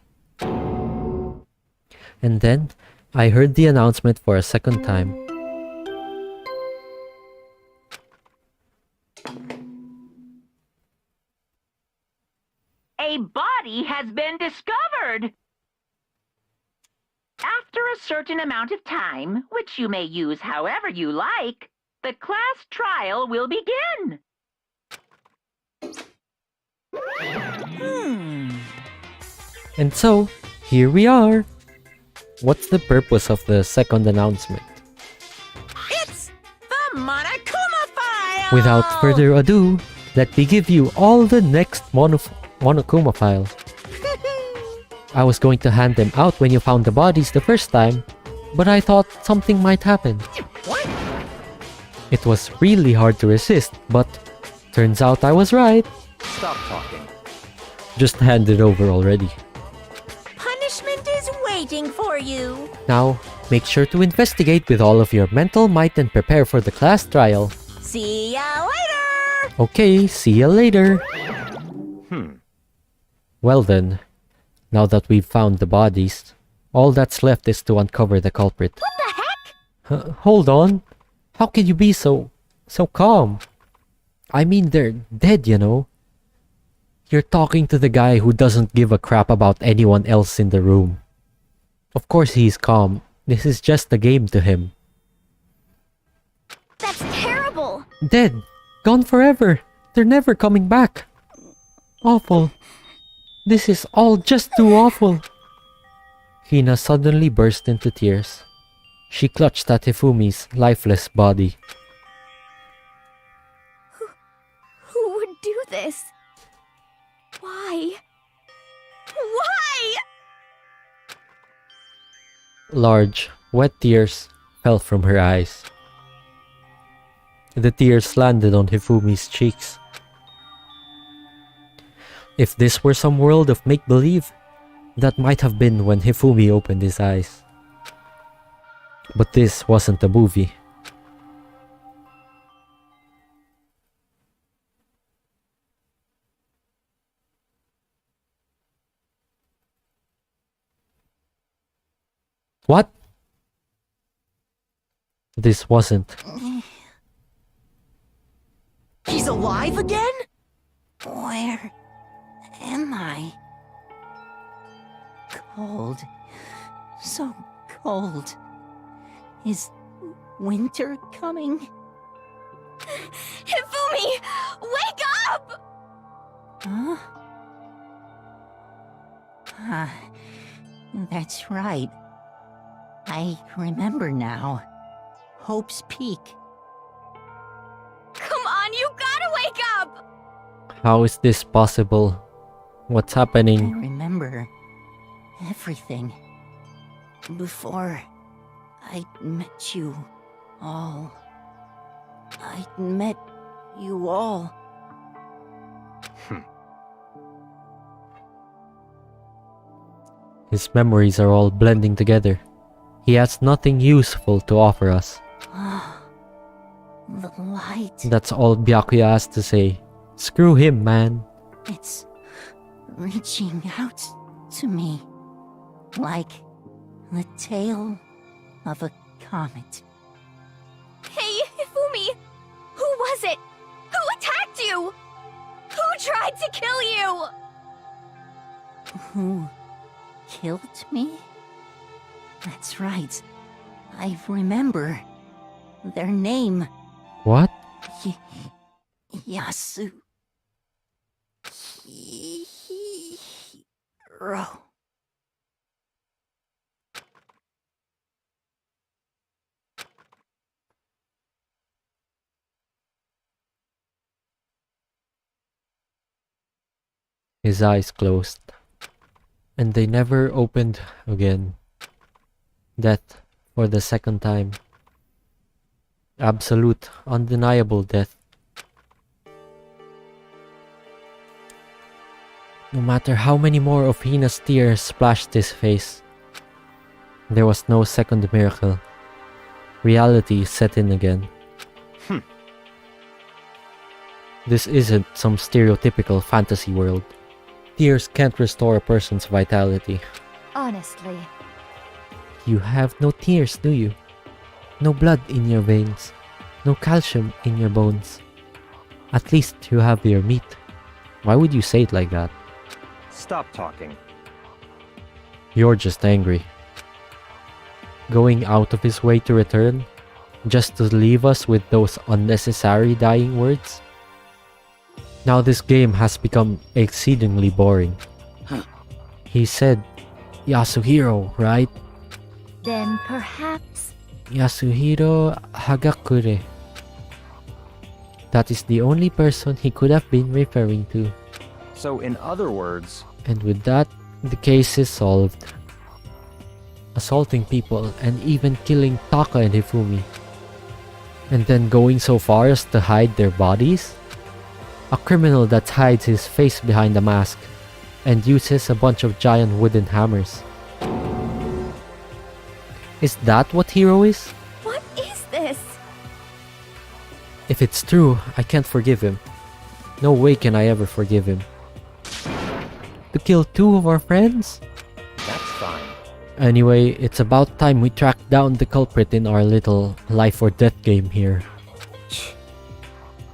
And then, I heard the announcement for a second time. A body has been discovered! After a certain amount of time, which you may use however you like, the class trial will begin. And so, here we are. What's the purpose of the second announcement? It's the Monokuma file! Without further ado, let me give you all the next Monokuma files. I was going to hand them out when you found the bodies the first time, but I thought something might happen. What? It was really hard to resist, but turns out I was right. Stop talking. Just hand it over already. Punishment is waiting for you. Now, make sure to investigate with all of your mental might and prepare for the class trial. See ya later! Okay, see you later. Well then, now that we've found the bodies, all that's left is to uncover the culprit. What the heck? Hold on. How can you be so calm? I mean, they're dead, you know. You're talking to the guy who doesn't give a crap about anyone else in the room. Of course he's calm. This is just a game to him. That's terrible! Dead. Gone forever. They're never coming back. Awful. This is all just too awful. Hina suddenly burst into tears. She clutched at Hifumi's lifeless body. Who would do this? Why? Why? Large, wet tears fell from her eyes. The tears landed on Hifumi's cheeks. If this were some world of make-believe, that might have been when Hifumi opened his eyes. But this wasn't a movie. What? This wasn't. He's alive again? Where am I? Cold. So cold. Is winter coming? Hifumi! Wake up! Huh? That's right. I remember now. Hope's Peak. Come on, you gotta wake up! How is this possible? What's I happening? remember everything. Before I met you all. I met you all. His memories are all blending together. He has nothing useful to offer us. The light. That's all Byakuya has to say. Screw him, man. It's reaching out to me. Like the tail of a comet. Hey, Hifumi! Who was it? Who attacked you? Who tried to kill you? Who killed me? That's right. I remember their name. What? Yasu. Hiro. His eyes closed. And they never opened again. Death for the second time. Absolute, undeniable death. No matter how many more of Hina's tears splashed his face, there was no second miracle. Reality set in again. This isn't some stereotypical fantasy world. Tears can't restore a person's vitality. Honestly. You have no tears, do you? No blood in your veins. No calcium in your bones. At least you have your meat. Why would you say it like that? Stop talking. You're just angry. Going out of his way to return, just to leave us with those unnecessary dying words? Now this game has become exceedingly boring. He said Yasuhiro, right? Then perhaps... Yasuhiro Hagakure. That is the only person he could have been referring to. So in other words... And with that, the case is solved. Assaulting people and even killing Taka and Hifumi. And then going so far as to hide their bodies? A criminal that hides his face behind a mask and uses a bunch of giant wooden hammers. Is that what Hero is? What is this? If it's true, I can't forgive him. No way can I ever forgive him. To kill two of our friends? That's fine. Anyway, it's about time we track down the culprit in our little life or death game here.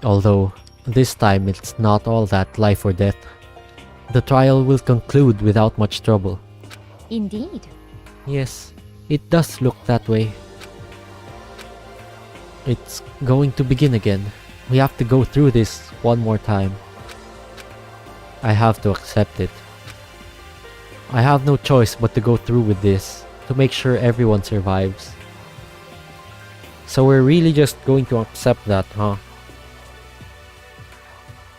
Although, this time it's not all that life or death. The trial will conclude without much trouble. Indeed. Yes, it does look that way. It's going to begin again. We have to go through this one more time. I have to accept it. I have no choice but to go through with this to make sure everyone survives. So we're really just going to accept that, huh?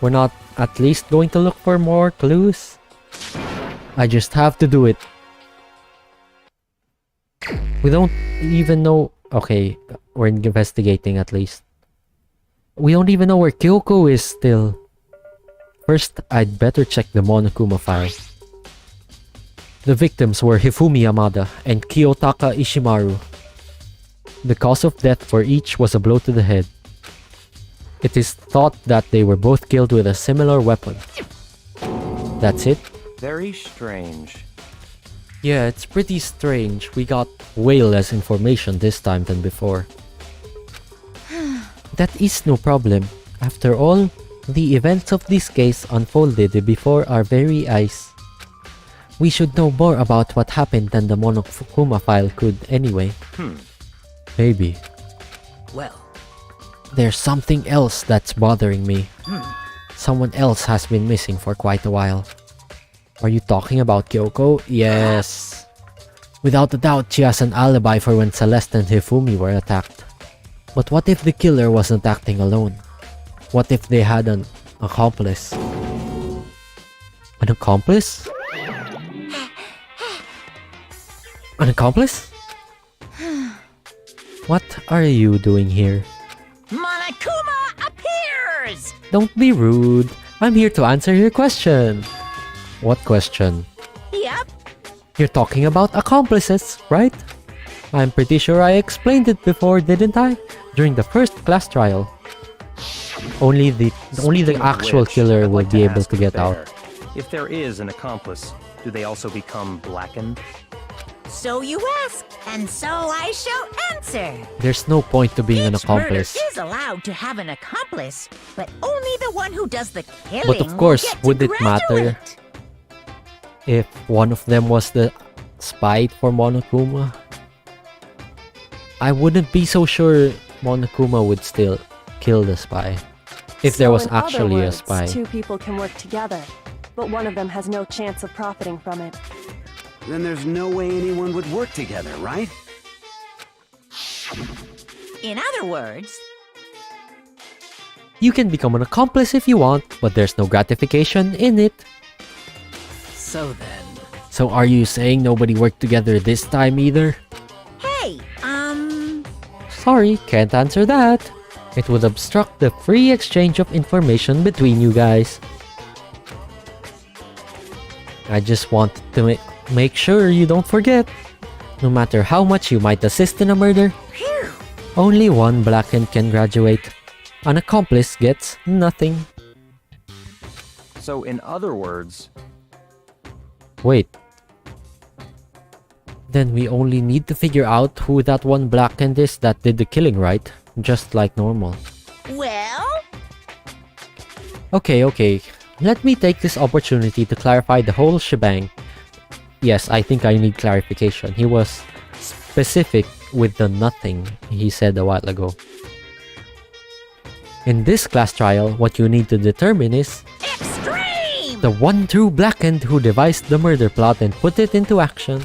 We're not at least going to look for more clues? I just have to do it. We don't even know... Okay, we're investigating at least. We don't even know where Kyoko is still. First, I'd better check the Monokuma file. The victims were Hifumi Yamada and Kiyotaka Ishimaru. The cause of death for each was a blow to the head. It is thought that they were both killed with a similar weapon. That's it? Very strange. Yeah, it's pretty strange. We got way less information this time than before. That is no problem. After all, the events of this case unfolded before our very eyes. We should know more about what happened than the Monokuma file could anyway. Maybe. Well, There's something else that's bothering me. Someone else has been missing for quite a while. Are you talking about Kyoko? Yes. Without a doubt, she has an alibi for when Celeste and Hifumi were attacked. But what if the killer wasn't acting alone? What if they had an accomplice? An accomplice? An accomplice? What are you doing here? Monokuma appears! Don't be rude. I'm here to answer your question. What question? Yep. You're talking about accomplices, right? I'm pretty sure I explained it before, didn't I? During the first class trial. Only the Speaking of actual which, killer I'd will like to be able ask to get out. Bear, if there is an accomplice, do they also become blackened? So you ask, and so I shall answer. There's no point to being an Each murder accomplice. is allowed to have an accomplice, but only the one who does the killing But of will course, get to would it matter graduate. if one of them was the spy for Monokuma? I wouldn't be so sure Monokuma would still kill the spy. If there So was in other actually a words, spy. two people can work together, but one of them has no chance of profiting from it. then there's no way anyone would work together, right? In other words, You can become an accomplice if you want, but there's no gratification in it. So then... So are you saying nobody worked together this time either? hey, Sorry, can't answer that. It would obstruct the free exchange of information between you guys. I just want to make sure you don't forget. No matter how much you might assist in a murder, only one blackened can graduate. An accomplice gets nothing. So in other words, Wait. Then we only need to figure out who that one blackened is that did the killing, right? Just like normal. well, Okay. Let me take this opportunity to clarify the whole shebang. Yes, I think I need clarification. He was specific with the nothing he said a while ago. In this class trial, what you need to determine is extreme! the one true blackened who devised the murder plot and put it into action.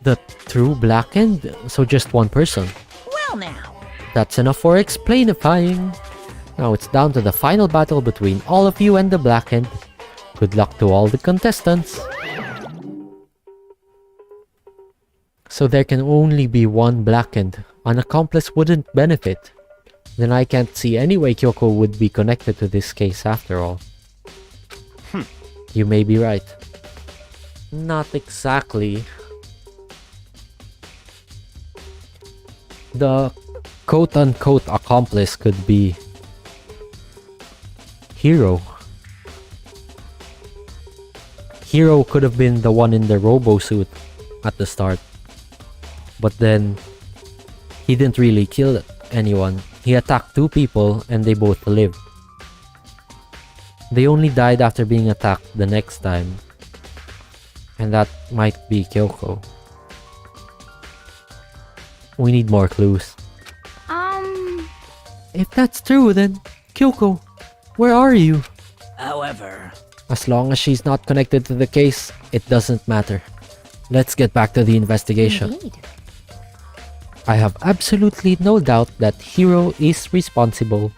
The true blackened? So just one person. Well now, That's enough for explainifying. Now it's down to the final battle between all of you and the blackened. Good luck to all the contestants. So there can only be one blackened. An accomplice wouldn't benefit. Then I can't see any way Kyoko would be connected to this case after all. You may be right. Not exactly. The quote-unquote accomplice could be Hiro. Hiro could have been the one in the robo suit at the start. But then he didn't really kill anyone. He attacked two people and they both lived. They only died after being attacked the next time. And that might be Kyoko. We need more clues. If that's true, then Kyoko, where are you? However... As long as she's not connected to the case, it doesn't matter. Let's get back to the investigation. Indeed. I have absolutely no doubt that Hiro is responsible.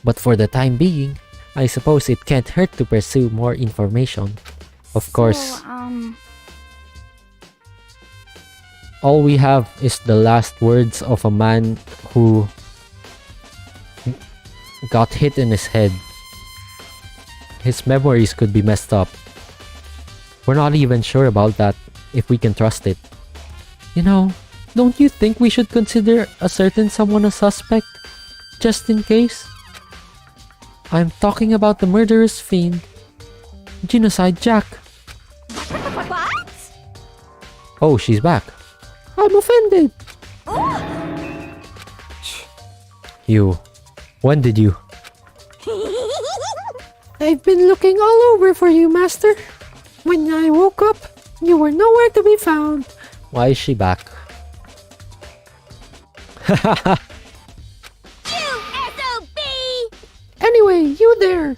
But for the time being, I suppose it can't hurt to pursue more information. Of course, all we have is the last words of a man who got hit in his head his memories could be messed up. We're not even sure about that, if we can trust it. You know, don't you think we should consider a certain someone a suspect? Just in case? I'm talking about the murderous fiend. Genocide Jack. What? Oh, she's back. I'm offended. You. When did you? I've been looking all over for you, Master. When I woke up, you were nowhere to be found. Why is she back? SOB! Anyway, you there.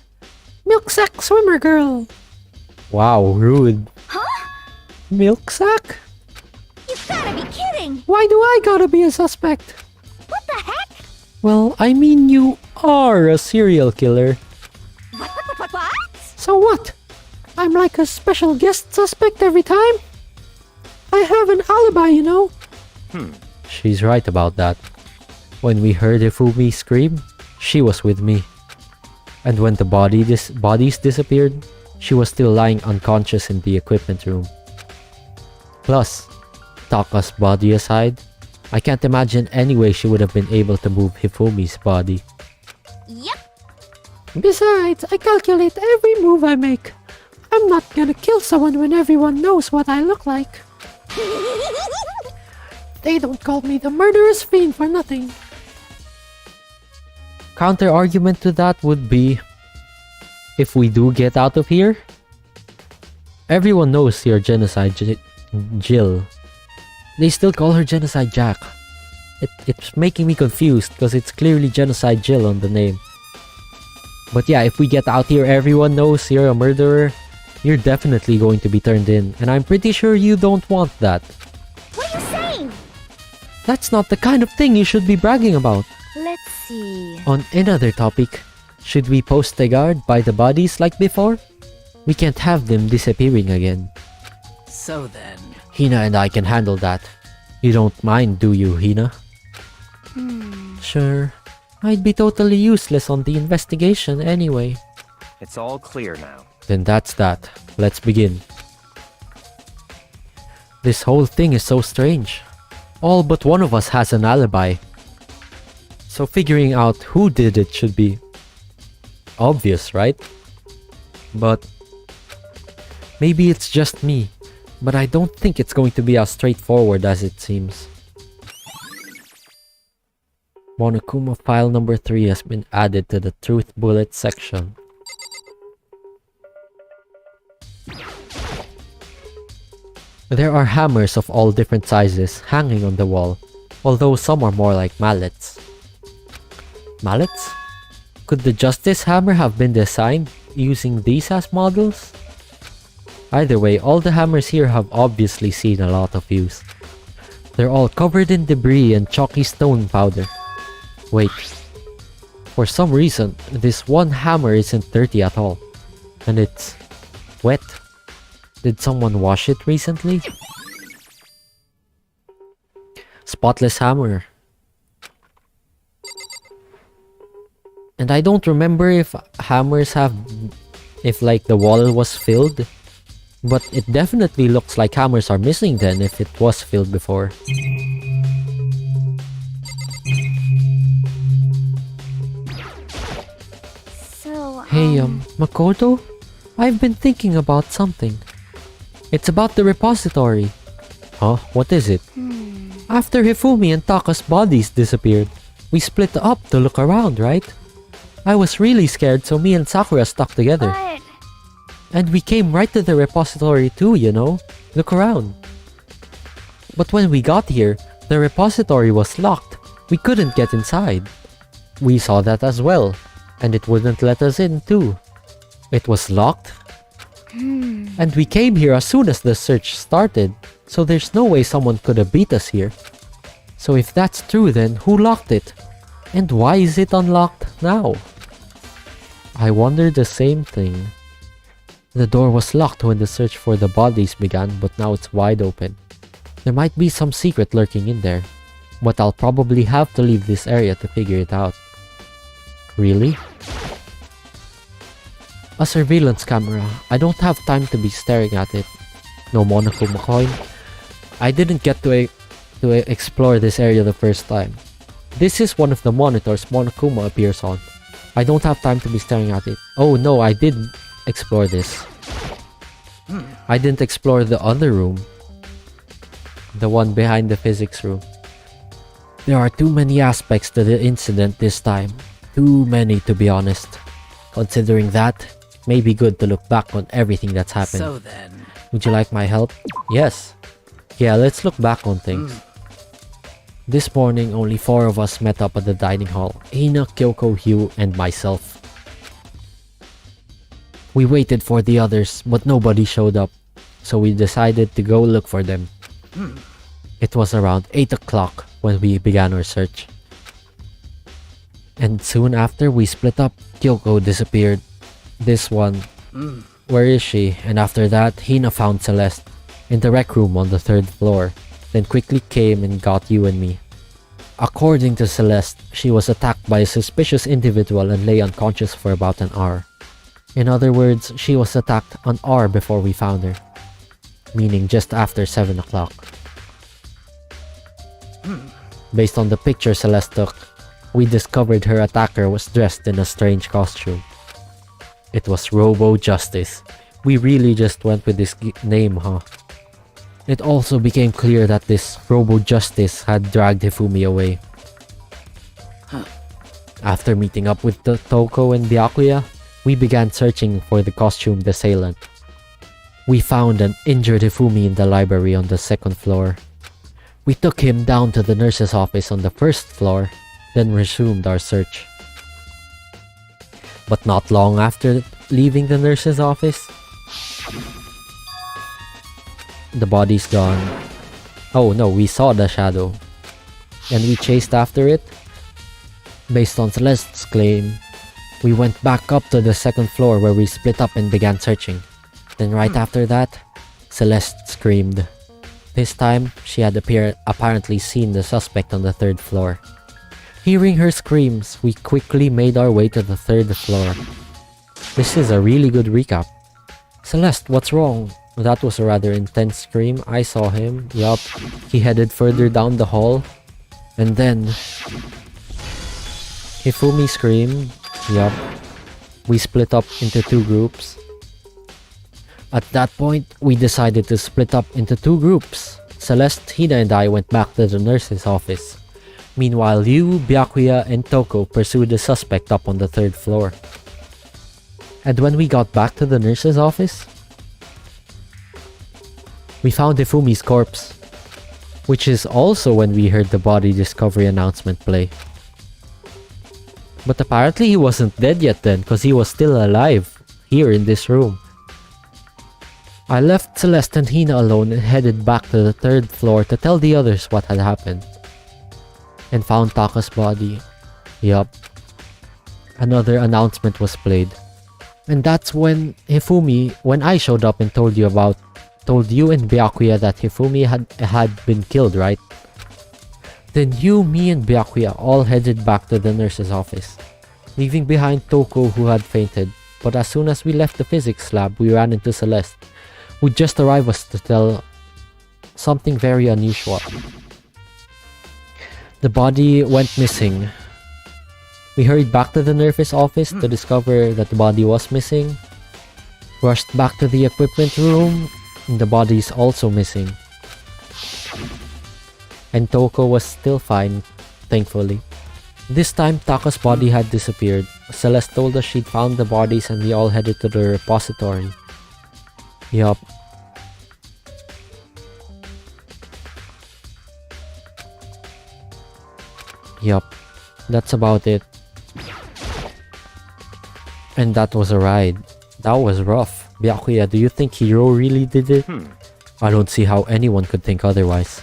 Milksack swimmer girl. Wow, rude. Huh? Milksack? You gotta be kidding! Why do I gotta be a suspect? What the heck? Well, I mean you are a serial killer. What? So what? I'm like a special guest suspect every time? I have an alibi, you know? She's right about that. When we heard Ifumi scream, she was with me. And when the bodies disappeared, she was still lying unconscious in the equipment room. Plus, Taka's body aside, I can't imagine any way she would have been able to move Hifumi's body. Yep. Besides, I calculate every move I make. I'm not gonna kill someone when everyone knows what I look like. They don't call me the murderous fiend for nothing. Counter argument to that would be, if we do get out of here, everyone knows you're Genocide Jill. They still call her Genocide Jack. It's making me confused because it's clearly Genocide Jill on the name. But yeah, if we get out here, everyone knows you're a murderer. You're definitely going to be turned in, and I'm pretty sure you don't want that. What are you saying? That's not the kind of thing you should be bragging about. Let's see. On another topic, should we post a guard by the bodies like before? We can't have them disappearing again. So then... Hina and I can handle that. You don't mind, do you, Hina? Sure. I'd be totally useless on the investigation anyway. It's all clear now. Then that's that. Let's begin. This whole thing is so strange. All but one of us has an alibi. So figuring out who did it should be obvious, right? But maybe it's just me. But I don't think it's going to be as straightforward as it seems. Monokuma file number 3 has been added to the Truth Bullet section. There are hammers of all different sizes hanging on the wall, although some are more like mallets. Mallets? Could the Justice Hammer have been designed using these as models? Either way, all the hammers here have obviously seen a lot of use. They're all covered in debris and chalky stone powder. Wait. For some reason, this one hammer isn't dirty at all. And it's wet. Did someone wash it recently? Spotless hammer. And I don't remember if hammers have... if like the wall was filled. But it definitely looks like hammers are missing then if it was filled before. So, Hey, Makoto? I've been thinking about something. It's about the repository. Huh? What is it? After Hifumi and Taka's bodies disappeared, we split up to look around, right? I was really scared, so me and Sakura stuck together. But And we came right to the repository too, you know? Look around. But when we got here, the repository was locked. We couldn't get inside. We saw that as well, and it wouldn't let us in too. It was locked. And we came here as soon as the search started, so there's no way someone could have beat us here. So if that's true, then who locked it? And why is it unlocked now? I wonder the same thing. The door was locked when the search for the bodies began, but now it's wide open. There might be some secret lurking in there, but I'll probably have to leave this area to figure it out. Really? A surveillance camera. I don't have time to be staring at it. No Monokuma coin. I didn't get to explore this area the first time. This is one of the monitors Monokuma appears on. I don't have time to be staring at it. Oh no, I did explore this. I didn't explore the other room. The one behind the physics room. There are too many aspects to the incident this time. Too many, to be honest. Considering that, it may be good to look back on everything that's happened. So then... Would you like my help? Yes. Yeah, let's look back on things. This morning, only 4 of us met up at the dining hall. Hina, Kyoko, Hugh, and myself. We waited for the others, but nobody showed up. So we decided to go look for them. It was around 8 o'clock when we began our search. And soon after we split up, Kyoko disappeared. This one, where is she? And after that, Hina found Celeste in the rec room on the 3rd floor, then quickly came and got you and me. According to Celeste, she was attacked by a suspicious individual and lay unconscious for about an hour. In other words, she was attacked an hour before we found her, meaning just after 7 o'clock. Based on the picture Celeste took, we discovered her attacker was dressed in a strange costume. It was Robo Justice. We really just went with this name, huh? It also became clear that this Robo Justice had dragged Hifumi away. After meeting up with Toko and Byakuya, we began searching for the costumed assailant. We found an injured Hifumi in the library on the 2nd floor. We took him down to the nurse's office on the 1st floor, then resumed our search. But not long after leaving the nurse's office, the body's gone. Oh no, we saw the shadow. And we chased after it. Based on Celeste's claim, we went back up to the 2nd floor where we split up and began searching. Then right after that, Celeste screamed. This time, she had apparently seen the suspect on the 3rd floor. Hearing her screams, we quickly made our way to the 3rd floor. This is a really good recap. Celeste, what's wrong? That was a rather intense scream. I saw him. Yup. He headed further down the hall. And then... Hifumi screamed. Yup. We split up into 2 groups. At that point, we decided to split up into 2 groups. Celeste, Hina, and I went back to the nurse's office. Meanwhile, Yu, Byakuya, and Toko pursued the suspect up on the 3rd floor. And when we got back to the nurse's office, we found Hifumi's corpse, which is also when we heard the body discovery announcement play. But apparently he wasn't dead yet then, because he was still alive, here in this room. I left Celeste and Hina alone and headed back to the 3rd floor to tell the others what had happened. And found Taka's body. Yup. Another announcement was played. And that's when when I showed up and told you and Byakuya that Hifumi had been killed, right? Then you, me, and Byakuya all headed back to the nurse's office, leaving behind Toko who had fainted. But as soon as we left the physics lab, we ran into Celeste, who just arrived us to tell something very unusual. The body went missing. We hurried back to the nurse's office to discover that the body was missing. Rushed back to the equipment room, and the body is also missing. And Toko was still fine, thankfully. This time, Taka's body had disappeared. Celeste told us she'd found the bodies and we all headed to the repository. Yup. Yup. That's about it. And that was a ride. That was rough. Byakuya, do you think Hiro really did it? I don't see how anyone could think otherwise.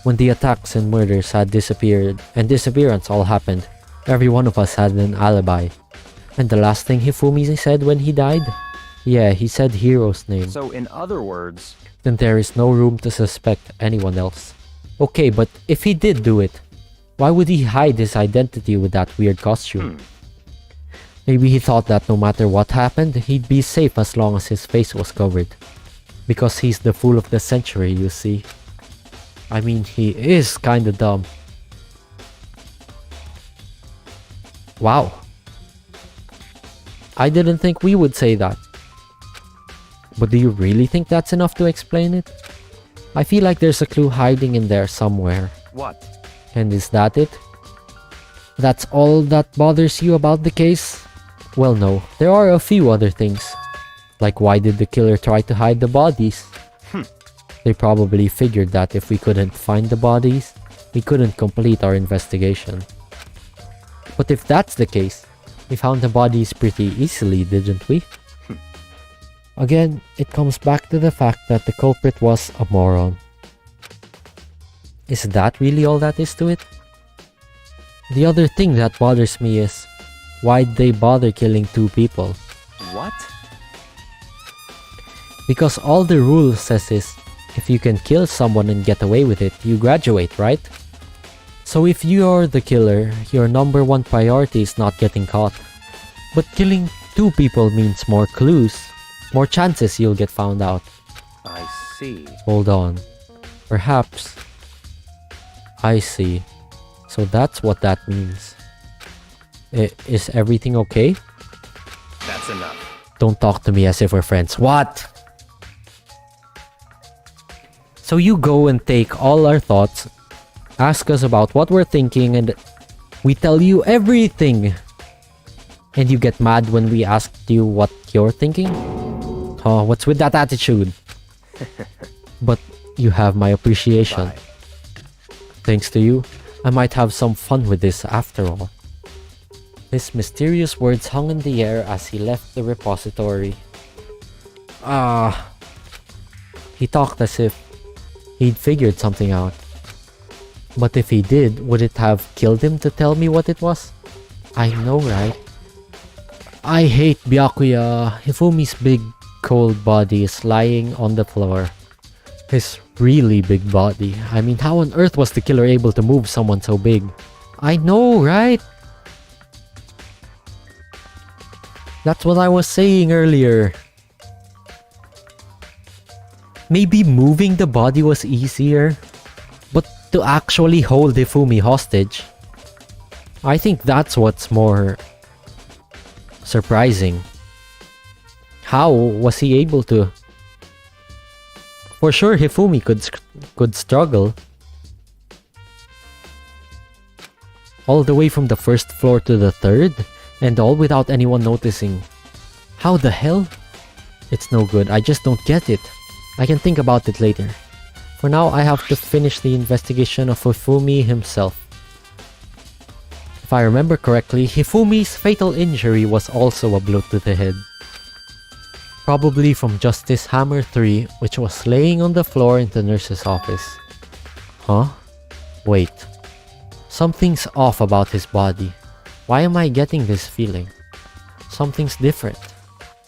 When the attacks and murders had disappeared and disappearance all happened, every one of us had an alibi. And the last thing Hifumi said when he died? Yeah, he said Hiro's name. So in other words... Then there is no room to suspect anyone else. Okay, but if he did do it, why would he hide his identity with that weird costume? Maybe he thought that no matter what happened, he'd be safe as long as his face was covered. Because he's the fool of the century, you see. I mean, he is kinda dumb. Wow. I didn't think we would say that. But do you really think that's enough to explain it? I feel like there's a clue hiding in there somewhere. What? And is that it? That's all that bothers you about the case? Well, no. There are a few other things. Like, why did the killer try to hide the bodies? They probably figured that if we couldn't find the bodies, we couldn't complete our investigation. But if that's the case, we found the bodies pretty easily, didn't we? Again, it comes back to the fact that the culprit was a moron. Is that really all that is to it? The other thing that bothers me is, why'd they bother killing 2 people? What? Because all the rule says is, if you can kill someone and get away with it, you graduate, right? So if you're the killer, your number 1 priority is not getting caught. But killing 2 people means more clues, more chances you'll get found out. I see. Hold on. Perhaps. I see. So that's what that means. Is everything okay? That's enough. Don't talk to me as if we're friends. What? So you go and take all our thoughts, ask us about what we're thinking, and we tell you everything. And you get mad when we asked you what you're thinking? Oh, what's with that attitude? But you have my appreciation. Bye. Thanks to you, I might have some fun with this after all. His mysterious words hung in the air as he left the repository. He talked as if he'd figured something out. But if he did, would it have killed him to tell me what it was? I know, right? I hate Byakuya. Hifumi's big, cold body is lying on the floor. His really big body. I mean, how on earth was the killer able to move someone so big? I know, right? That's what I was saying earlier. Maybe moving the body was easier, but to actually hold Hifumi hostage, I think that's what's more surprising. How was he able to? For sure, Hifumi could struggle. All the way from the 1st floor to the 3rd, and all without anyone noticing. How the hell? It's no good, I just don't get it. I can think about it later. For now, I have to finish the investigation of Hifumi himself. If I remember correctly, Hifumi's fatal injury was also a blow to the head. Probably from Justice Hammer 3, which was laying on the floor in the nurse's office. Huh? Wait. Something's off about his body. Why am I getting this feeling? Something's different.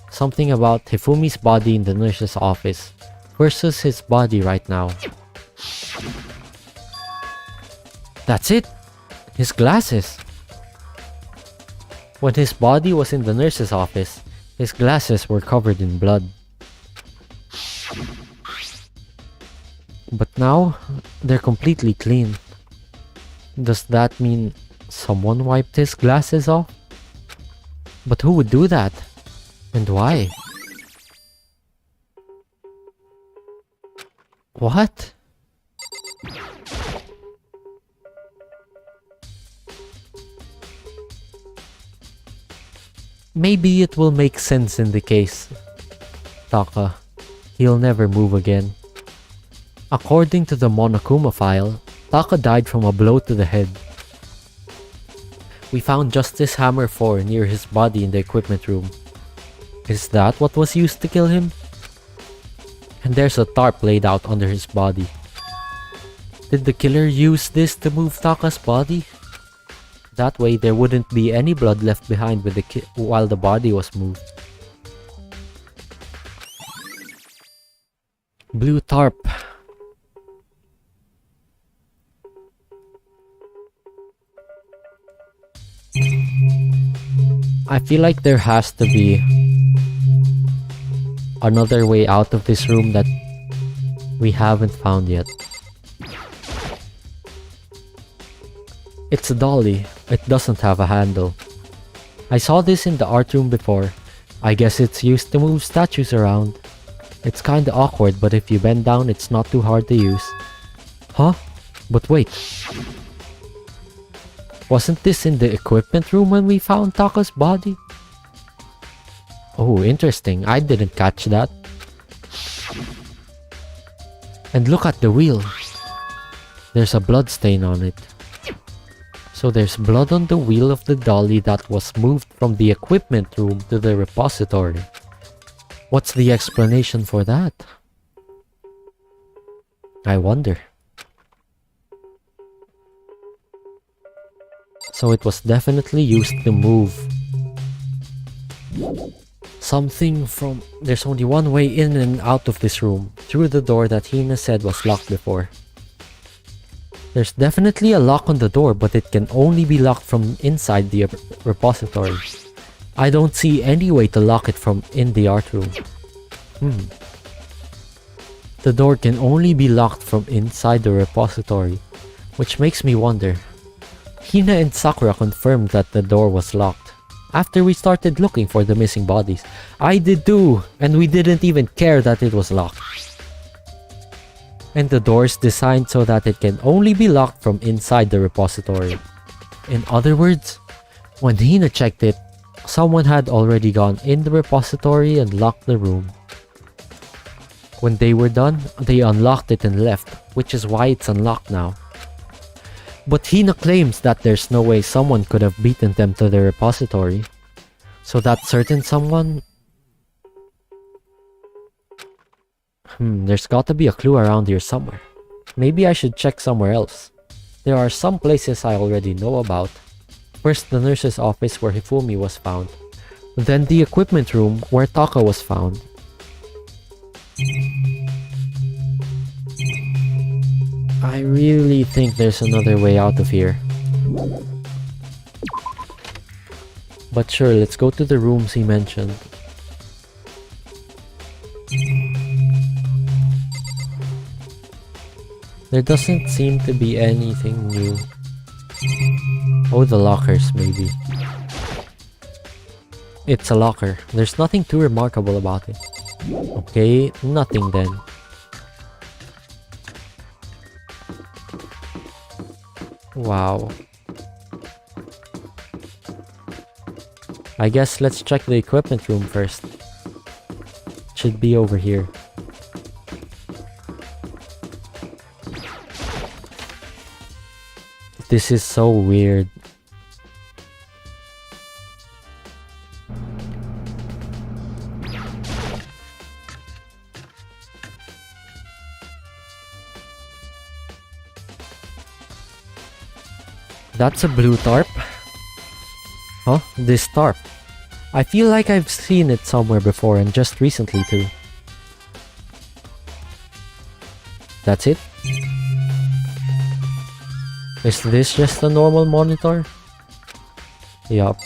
Something about Hifumi's body in the nurse's office versus his body right now. That's it! His glasses! When his body was in the nurse's office, his glasses were covered in blood. But now, they're completely clean. Does that mean someone wiped his glasses off? But who would do that? And why? What? Maybe it will make sense in the case. Taka, he'll never move again. According to the Monokuma file, Taka died from a blow to the head. We found Justice Hammer 4 near his body in the equipment room. Is that what was used to kill him? And there's a tarp laid out under his body. Did the killer use this to move Taka's body? That way there wouldn't be any blood left behind with while the body was moved. Blue tarp. I feel like there has to be another way out of this room that we haven't found yet. It's a dolly. It doesn't have a handle. I saw this in the art room before. I guess it's used to move statues around. It's kinda awkward, but if you bend down, it's not too hard to use. Huh? But wait. Wasn't this in the equipment room when we found Taka's body? Oh, interesting. I didn't catch that. And look at the wheel. There's a blood stain on it. So there's blood on the wheel of the dolly that was moved from the equipment room to the repository. What's the explanation for that? I wonder. So it was definitely used to move something from... There's only one way in and out of this room, through the door that Hina said was locked before. There's definitely a lock on the door, but it can only be locked from inside the repository. I don't see any way to lock it from in the art room. The door can only be locked from inside the repository, which makes me wonder. Hina and Sakura confirmed that the door was locked. After we started looking for the missing bodies. I did too, and we didn't even care that it was locked. And the door's designed so that it can only be locked from inside the repository. In other words, when Hina checked it, someone had already gone in the repository and locked the room. When they were done, they unlocked it and left, which is why it's unlocked now. But Hina claims that there's no way someone could have beaten them to the repository. So that certain someone... there's gotta be a clue around here somewhere. Maybe I should check somewhere else. There are some places I already know about. First, the nurse's office where Hifumi was found. Then the equipment room where Taka was found. I really think there's another way out of here. But sure, let's go to the rooms he mentioned. There doesn't seem to be anything new. Oh, the lockers, maybe. It's a locker. There's nothing too remarkable about it. Okay, nothing then. Wow. I guess let's check the equipment room first. It should be over here. This is so weird. That's a blue tarp. Huh? This tarp. I feel like I've seen it somewhere before and just recently too. That's it? Is this just a normal monitor? Yup.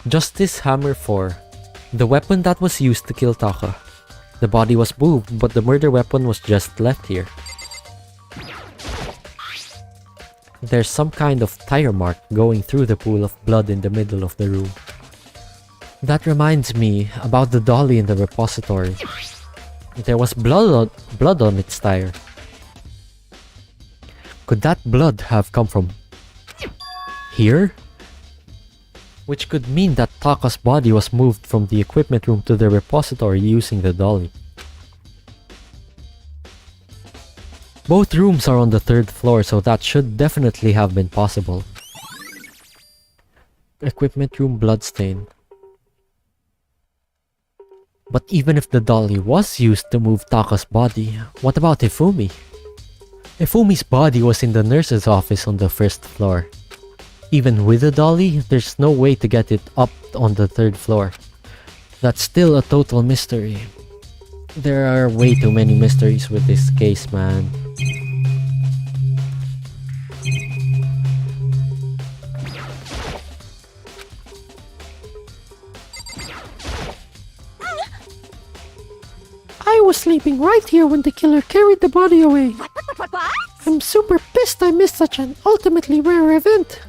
Justice Hammer 4. The weapon that was used to kill Taka. The body was moved, but the murder weapon was just left here. There's some kind of tire mark going through the pool of blood in the middle of the room. That reminds me about the dolly in the repository. There was blood on its tire. Could that blood have come from here? Which could mean that Taka's body was moved from the equipment room to the repository using the dolly. Both rooms are on the 3rd floor, so that should definitely have been possible. Equipment room bloodstain. But even if the dolly was used to move Taka's body, what about Hifumi? Hifumi's body was in the nurse's office on the 1st floor. Even with the dolly, there's no way to get it up on the 3rd floor. That's still a total mystery. There are way too many mysteries with this case, man. sleeping right here when the killer carried the body away. What? I'm super pissed I missed such an ultimately rare event.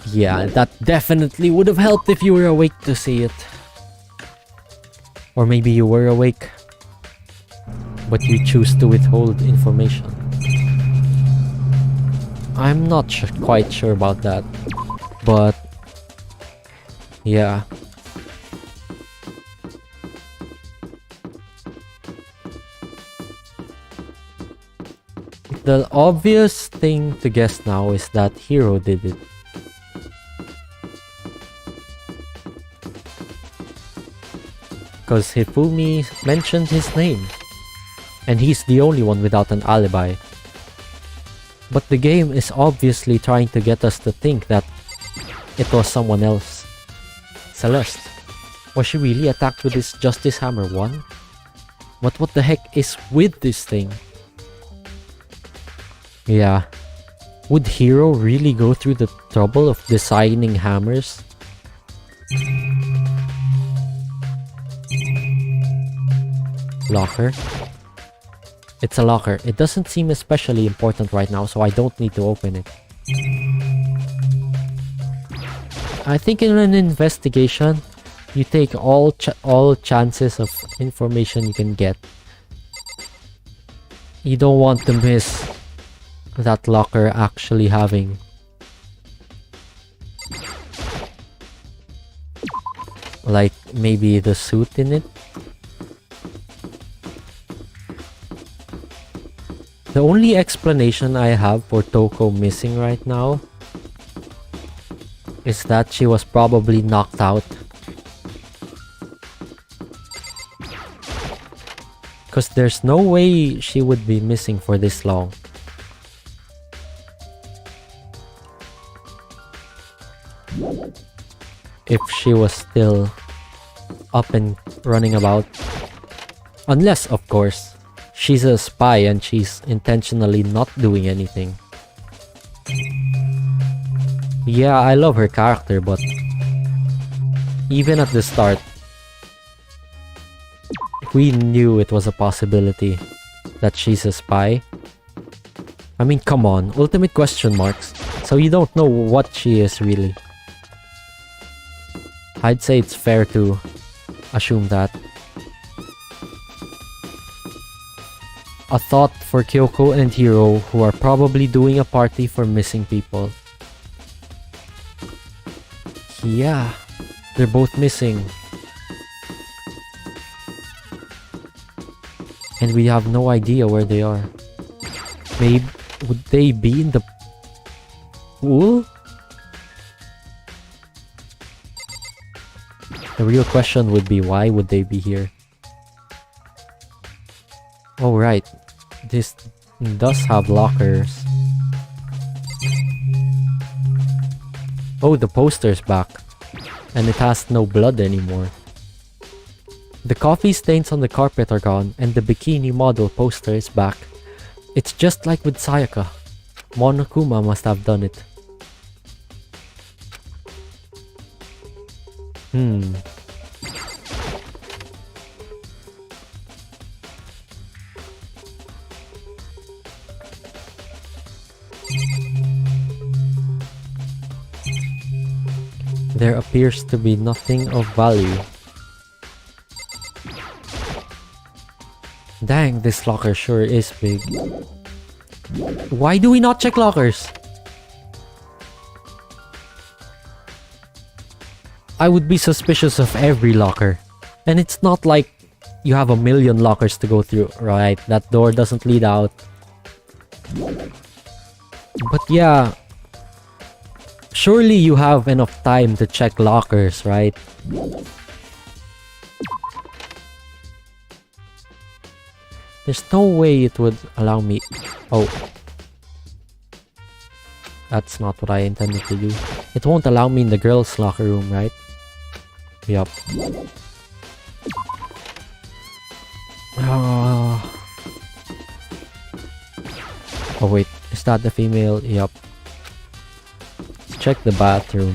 Yeah, that definitely would have helped if you were awake to see it. Or maybe you were awake, but you choose to withhold information. I'm not quite sure about that, but yeah. The obvious thing to guess now is that Hiro did it. Because Hifumi mentioned his name, and he's the only one without an alibi. But the game is obviously trying to get us to think that it was someone else. Celeste. Was she really attacked with this Justice Hammer 1? But what the heck is with this thing? Yeah. Would Hiro really go through the trouble of designing hammers? Locker. It's a locker. It doesn't seem especially important right now, so I don't need to open it. I think in an investigation, you take all chances of information you can get. You don't want to miss that locker actually having like maybe the suit in it. The only explanation I have for Toko missing right now is that she was probably knocked out. Because there's no way she would be missing for this long. If she was still up and running about. Unless, of course, she's a spy and she's intentionally not doing anything. Yeah, I love her character, but even at the start, we knew it was a possibility that she's a spy. I mean, come on, ultimate question marks. So you don't know what she is really. I'd say it's fair to assume that. A thought for Kyoko and Hiro, who are probably doing a party for missing people. Yeah, they're both missing. And we have no idea where they are. Maybe, would they be in the pool? The real question would be, why would they be here? Oh right, this does have lockers. Oh, the poster's back. And it has no blood anymore. The coffee stains on the carpet are gone, and the bikini model poster is back. It's just like with Sayaka. Monokuma must have done it. There appears to be nothing of value. Dang, this locker sure is big. Why do we not check lockers? I would be suspicious of every locker. And it's not like you have a million lockers to go through, right? That door doesn't lead out. But yeah, surely you have enough time to check lockers, right? There's no way it would allow me... Oh. That's not what I intended to do. It won't allow me in the girls' locker room, right? Yup. Oh wait, is that the female? Yup. Let's check the bathroom.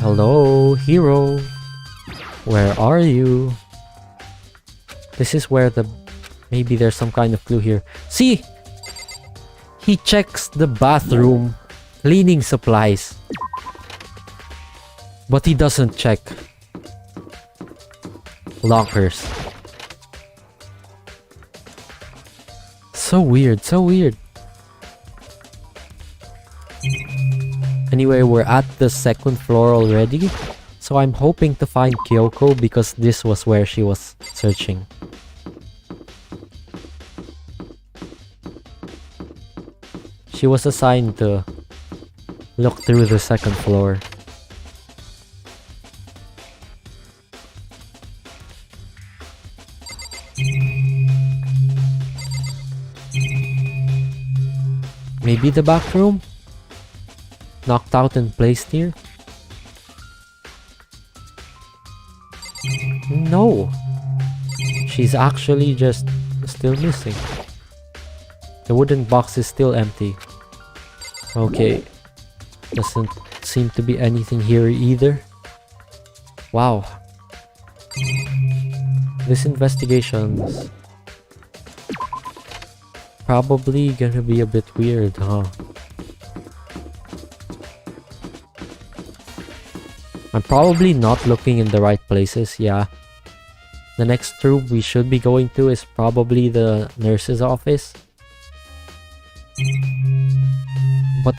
Hello, hero. Where are you? This is where the... Maybe there's some kind of clue here. See? He checks the bathroom cleaning supplies. But he doesn't check lockers. So weird, so weird. Anyway, we're at the second floor already. So I'm hoping to find Kyoko because this was where she was searching. She was assigned to look through the second floor. Maybe the back room? Knocked out and placed here? No! She's actually just still missing. The wooden box is still empty. Okay. Doesn't seem to be anything here either. Wow. This investigation's probably gonna be a bit weird, huh? I'm probably not looking in the right places, yeah. The next room we should be going to is probably the nurse's office. But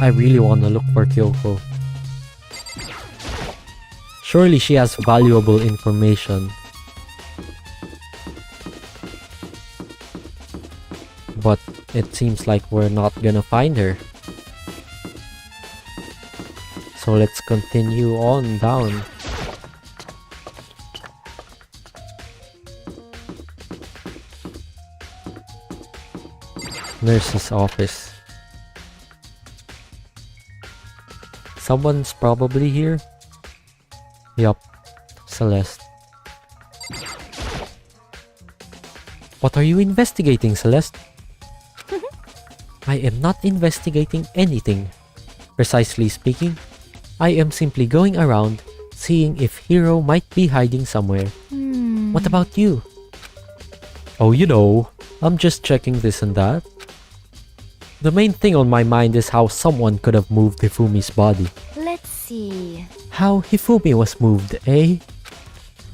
I really want to look for Kyoko. Surely she has valuable information. But it seems like we're not gonna find her. So let's continue on down. Nurse's office. Someone's probably here. Yup, Celeste. What are you investigating, Celeste? I am not investigating anything. Precisely speaking, I am simply going around seeing if Hero might be hiding somewhere. What about you? Oh, you know, I'm just checking this and that. The main thing on my mind is how someone could have moved Hifumi's body. Let's see. How Hifumi was moved, eh?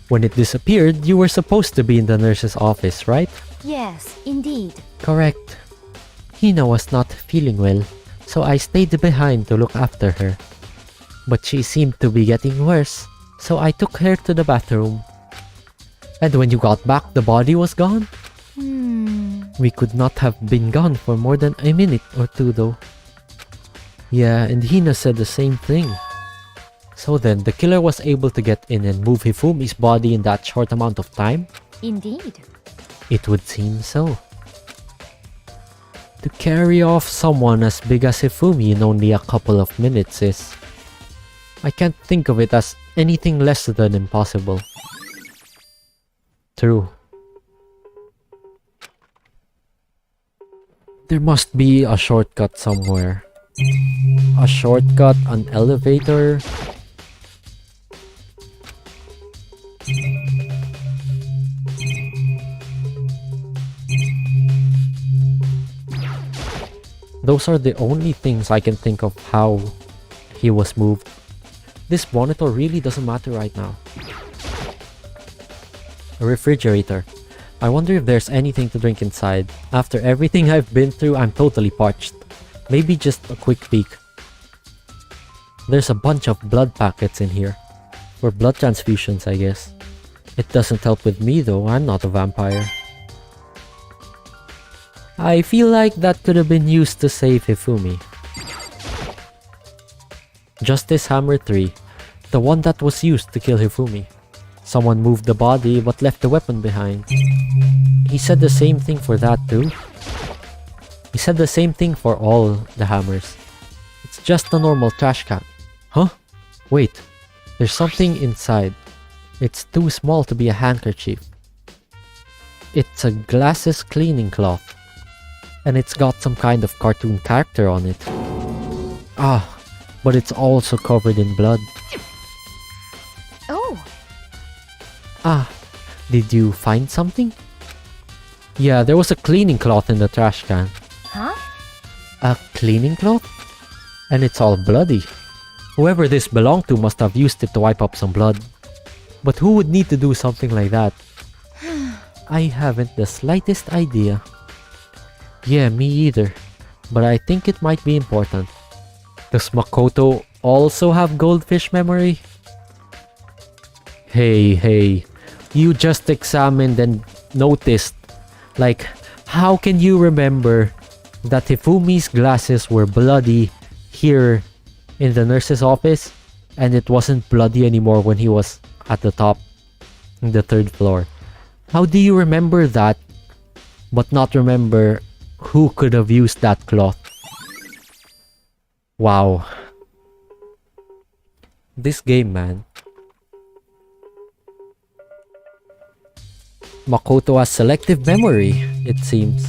When it disappeared, you were supposed to be in the nurse's office, right? Yes, indeed. Correct. Hina was not feeling well, so I stayed behind to look after her. But she seemed to be getting worse, so I took her to the bathroom. And when you got back, the body was gone? We could not have been gone for more than a minute or two though. Yeah, and Hina said the same thing. So then, the killer was able to get in and move Hifumi's body in that short amount of time? Indeed. It would seem so. To carry off someone as big as Hifumi in only a couple of minutes is... I can't think of it as anything less than impossible. True. There must be a shortcut somewhere. A shortcut, an elevator. Those are the only things I can think of how he was moved. This monitor really doesn't matter right now. A refrigerator. I wonder if there's anything to drink inside. After everything I've been through, I'm totally parched. Maybe just a quick peek. There's a bunch of blood packets in here. For blood transfusions, I guess. It doesn't help with me though, I'm not a vampire. I feel like that could have been used to save Hifumi. Justice Hammer 3. The one that was used to kill Hifumi. Someone moved the body but left the weapon behind. He said the same thing for that too. He said the same thing for all the hammers. It's just a normal trash can. Huh? Wait. There's something inside. It's too small to be a handkerchief. It's a glasses cleaning cloth. And it's got some kind of cartoon character on it. Ah, but it's also covered in blood. Oh, Ah, did you find something? Yeah, there was a cleaning cloth in the trash can. huh? A cleaning cloth? And it's all bloody. Whoever this belonged to must have used it to wipe up some blood. But who would need to do something like that? I haven't the slightest idea. Yeah, me either. But I think it might be important. Does Makoto also have goldfish memory? Hey, you just examined and noticed. Like, how can you remember that Hifumi's glasses were bloody here in the nurse's office and it wasn't bloody anymore when he was at the top, in the 3rd floor? How do you remember that but not remember who could have used that cloth? Wow. This game, man. Makoto has selective memory, it seems.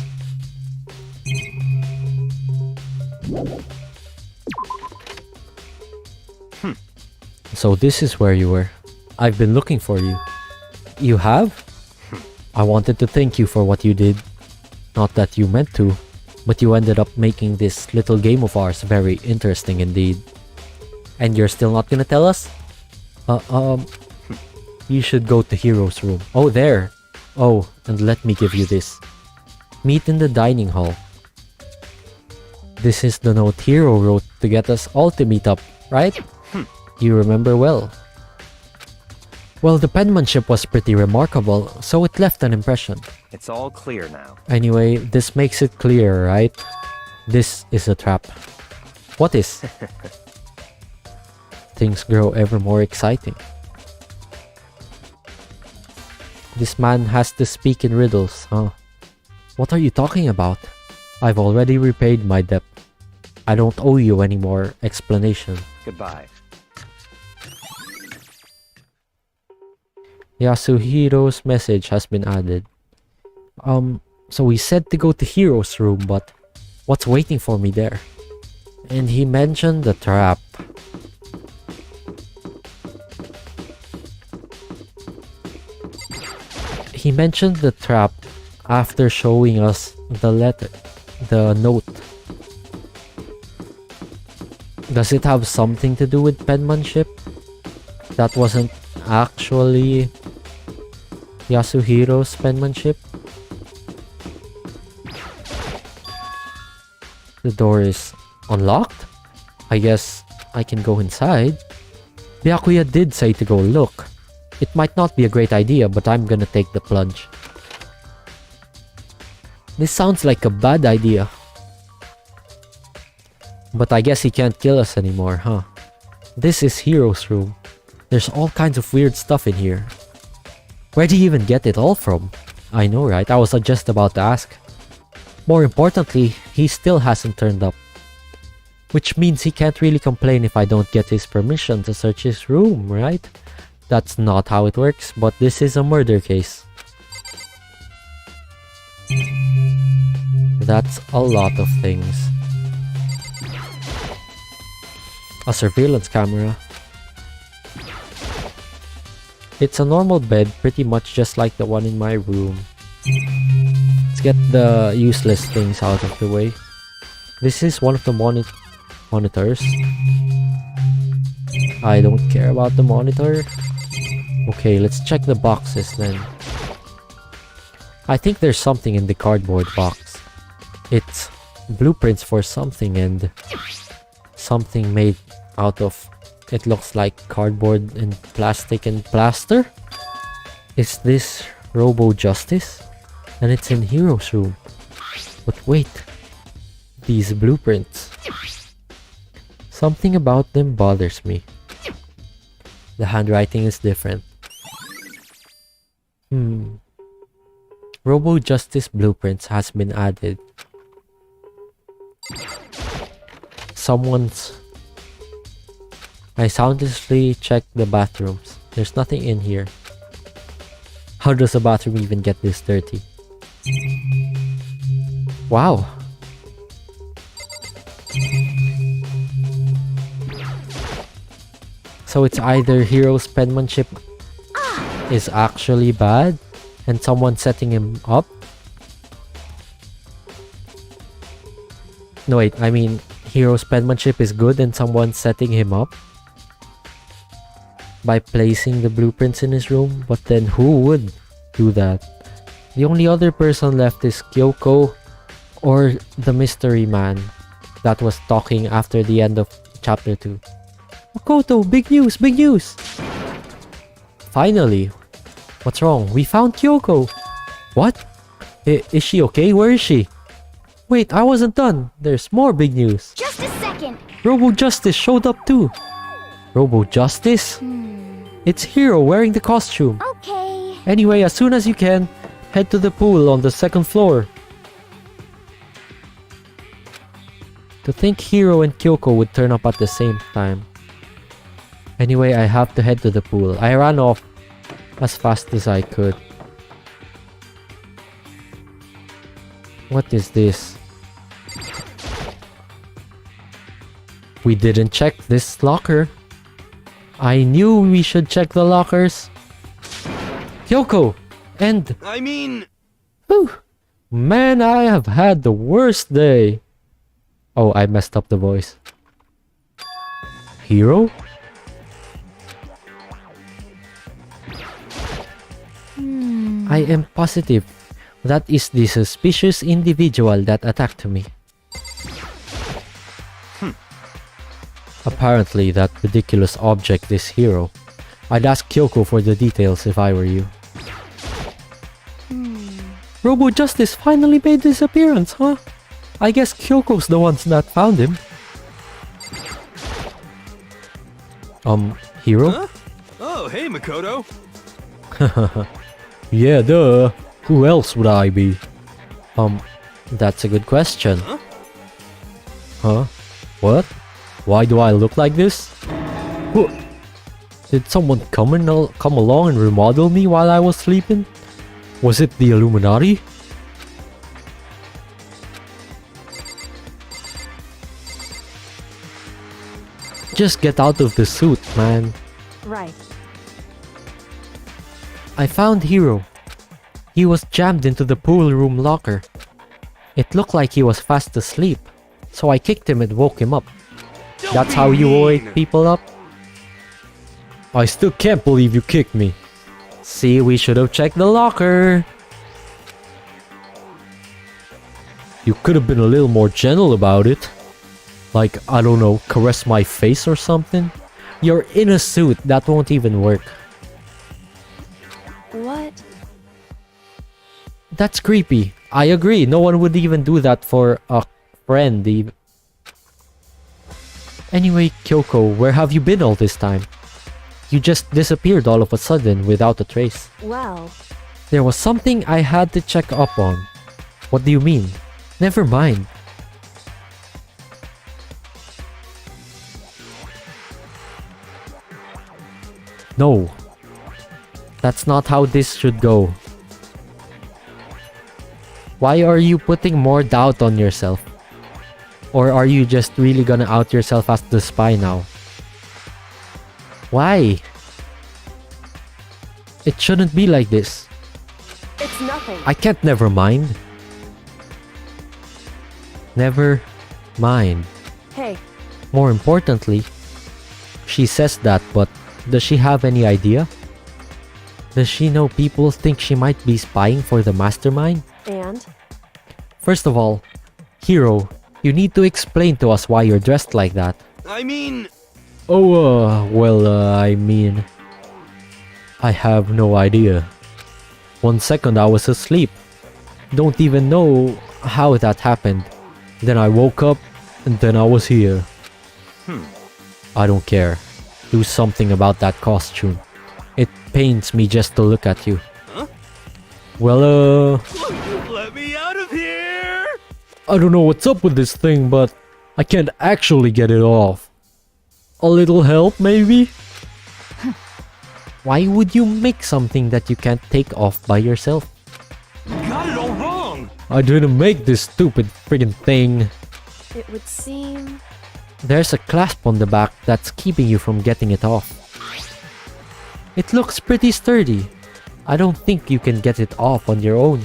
So this is where you were. I've been looking for you. You have? I wanted to thank you for what you did. Not that you meant to, but you ended up making this little game of ours very interesting indeed. And you're still not gonna tell us? You should go to Hero's room. Oh, there. Oh, and let me give you this. Meet in the dining hall. This is the note Hero wrote to get us all to meet up, right? You remember well. Well, the penmanship was pretty remarkable, so it left an impression. It's all clear now. Anyway, this makes it clear, right? This is a trap. What is? Things grow ever more exciting. This man has to speak in riddles, huh? What are you talking about? I've already repaid my debt. I don't owe you any more explanation. Goodbye. Yasuhiro's message has been added. So we said to go to Hero's room, but what's waiting for me there? And he mentioned the trap. He mentioned the trap after showing us the letter, the note. Does it have something to do with penmanship? That wasn't actually Yasuhiro's penmanship? The door is unlocked? I guess I can go inside. Byakuya did say to go look. It might not be a great idea, but I'm gonna take the plunge. This sounds like a bad idea. But I guess he can't kill us anymore, huh? This is Hero's room. There's all kinds of weird stuff in here. Where do you even get it all from? I know, right? I was just about to ask. More importantly, he still hasn't turned up. Which means he can't really complain if I don't get his permission to search his room, right? That's not how it works, but this is a murder case. That's a lot of things. A surveillance camera. It's a normal bed, pretty much just like the one in my room. Let's get the useless things out of the way. This is one of the monitors. I don't care about the monitor. Okay, let's check the boxes then. I think there's something in the cardboard box. It's blueprints for something and something made out of, it looks like cardboard and plastic and plaster. Is this Robo Justice? And it's in Hero's room. But wait, these blueprints. Something about them bothers me. The handwriting is different. Robo Justice blueprints has been added. I soundlessly checked the bathrooms. There's nothing in here. How does a bathroom even get this dirty? Wow. So it's either Hiro's penmanship is actually bad and someone setting him up. No wait, I mean Hiro's penmanship is good and someone setting him up by placing the blueprints in his room. But then who would do that? The only other person left is Kyoko or the mystery man that was talking after the end of chapter 2. Makoto, big news, big news! Finally! What's wrong? We found Kyoko! What? Is she okay? Where is she? Wait, I wasn't done. There's more big news. Just a second. Robo Justice showed up too. Robo Justice? It's Hiro wearing the costume. Okay. Anyway, as soon as you can, head to the pool on the second floor. To think Hiro and Kyoko would turn up at the same time. Anyway, I have to head to the pool. I ran off as fast as I could. What is this? We didn't check this locker. I knew we should check the lockers. Kyoko! And... I mean... Whew, man, I have had the worst day. Oh, I messed up the voice. Hiro? I am positive that is the suspicious individual that attacked me. Apparently, that ridiculous object is Hiro. I'd ask Kyoko for the details if I were you. Robo Justice finally made his appearance, huh? I guess Kyoko's the ones that found him. Hiro? Huh? Oh, hey, Makoto. Yeah, duh. Who else would I be? That's a good question. Huh? What? Why do I look like this? Who? Did someone come along and remodel me while I was sleeping? Was it the Illuminati? Just get out of the suit, man. Right. I found Hiro. He was jammed into the pool room locker. It looked like he was fast asleep, so I kicked him and woke him up. That's how you wake people up? I still can't believe you kicked me. See, we should have checked the locker. You could have been a little more gentle about it. Like, I don't know, caress my face or something. You're in a suit, that won't even work. What? That's creepy. I agree, no one would even do that for a friend. Anyway, Kyoko, where have you been all this time? You just disappeared all of a sudden without a trace. Well, There was something I had to check up on. What do you mean? Never mind. No. That's not how this should go. Why are you putting more doubt on yourself? Or are you just really gonna out yourself as the spy now? Why? It shouldn't be like this. it's nothing. I can't never mind. Never mind. Hey, More importantly, she says that, but does she have any idea? Does she know people think she might be spying for the mastermind? and? First of all, Hiro, you need to explain to us why you're dressed like that. I mean... I mean... I have no idea. 1 second I was asleep. Don't even know how that happened. Then I woke up, and then I was here. I don't care. Do something about that costume. It pains me just to look at you. Huh? Well, Let me out of here! I don't know what's up with this thing, but I can't actually get it off. A little help, maybe? Why would you make something that you can't take off by yourself? Got it all wrong! I didn't make this stupid friggin' thing. It would seem... There's a clasp on the back that's keeping you from getting it off. It looks pretty sturdy. I don't think you can get it off on your own.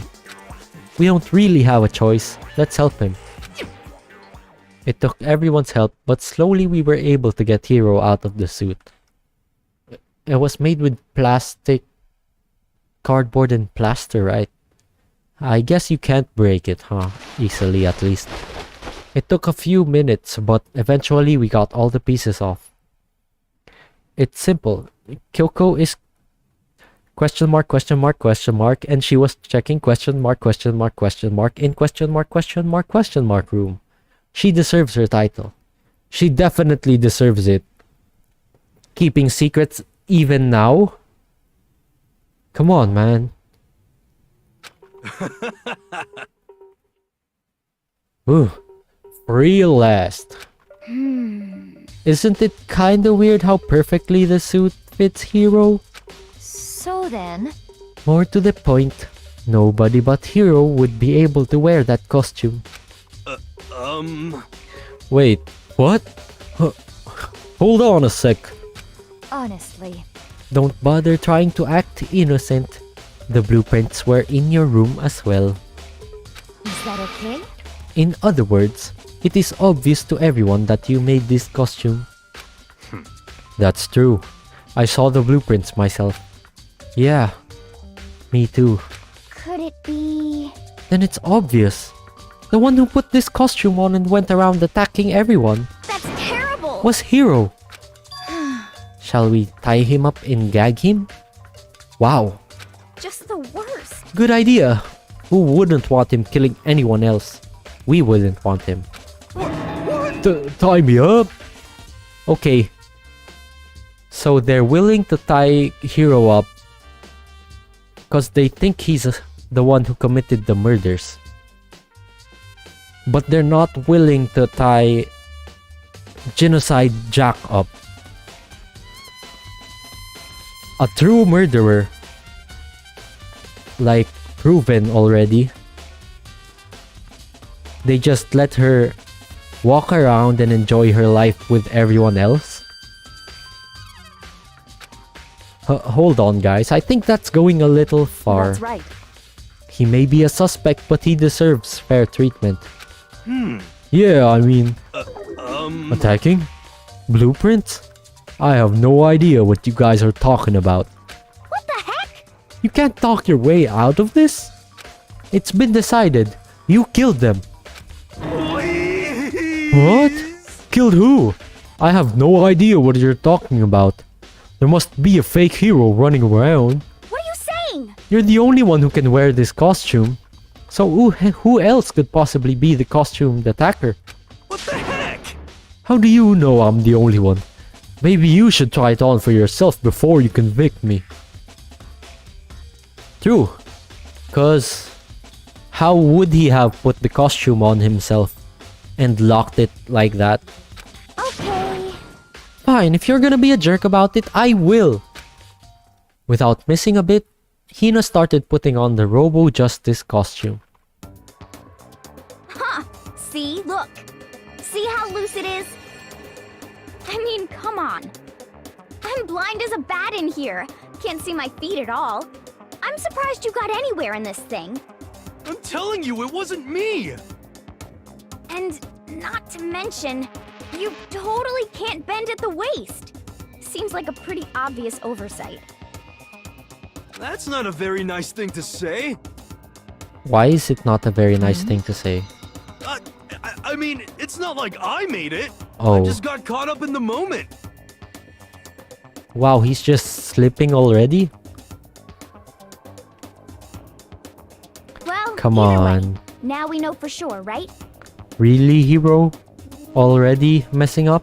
We don't really have a choice. Let's help him. It took everyone's help, but slowly we were able to get Hiro out of the suit. It was made with plastic, cardboard and plaster, right? I guess you can't break it, huh? Easily, at least. It took a few minutes, but eventually we got all the pieces off. It's simple. Kyoko is question mark, and she was checking question mark in question mark room. She deserves her title. She definitely deserves it. Keeping secrets even now? Come on, man. Ooh, real last. Isn't it kinda weird how perfectly the suit fits Hiro? So then, More to the point, nobody but Hiro would be able to wear that costume. Wait, what? Hold on a sec. honestly, Don't bother trying to act innocent. The blueprints were in your room as well. is that okay? In other words, it is obvious to everyone that you made this costume. That's true. I saw the blueprints myself. Yeah, me too. Could it be... Then it's obvious. The one who put this costume on and went around attacking everyone That's terrible! was Hiro. Shall we tie him up and gag him? Wow, Just the worst. good idea. Who wouldn't want him killing anyone else? We wouldn't want him. Tie me up? Okay. So they're willing to tie Hiro up because they think he's the one who committed the murders. But they're not willing to tie Genocide Jack up. A true murderer. Like proven already. They just let her walk around and enjoy her life with everyone else. Hold on, guys. I think that's going a little far. That's right. He may be a suspect, but he deserves fair treatment. Yeah, I mean... Attacking? Blueprints? I have no idea what you guys are talking about. What the heck? You can't talk your way out of this? It's been decided. You killed them. What? Killed who? I have no idea what you're talking about. There must be a fake hero running around. What are you saying? You're the only one who can wear this costume. So who else could possibly be the costumed attacker? What the heck? How do you know I'm the only one? Maybe you should try it on for yourself before you convict me. True. Cause how would he have put the costume on himself and locked it like that? Okay. Fine, if you're gonna be a jerk about it, I will. Without missing a bit, Hina started putting on the Robo Justice costume. Huh. See? Look. See how loose it is? I mean, come on. I'm blind as a bat in here. Can't see my feet at all. I'm surprised you got anywhere in this thing. I'm telling you, it wasn't me! And not to mention, you totally can't bend at the waist. Seems like a pretty obvious oversight. That's not a very nice thing to say. Why is it not a very nice thing to say? I mean, it's not like I made it. Oh. I just got caught up in the moment. Wow, he's just slipping already? Well, Come either way, on. now we know for sure, right? Really, hero? Already messing up?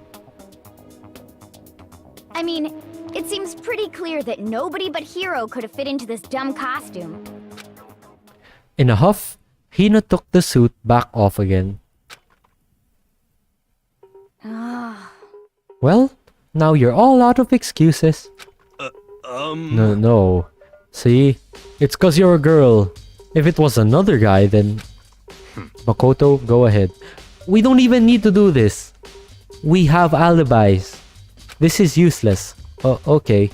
I mean, it seems pretty clear that nobody but Hiro could have fit into this dumb costume. In a huff, Hina took the suit back off again. Well, now you're all out of excuses. No. See? It's cause you're a girl. If it was another guy, then... Makoto, go ahead. We don't even need to do this. We have alibis. This is useless. Okay.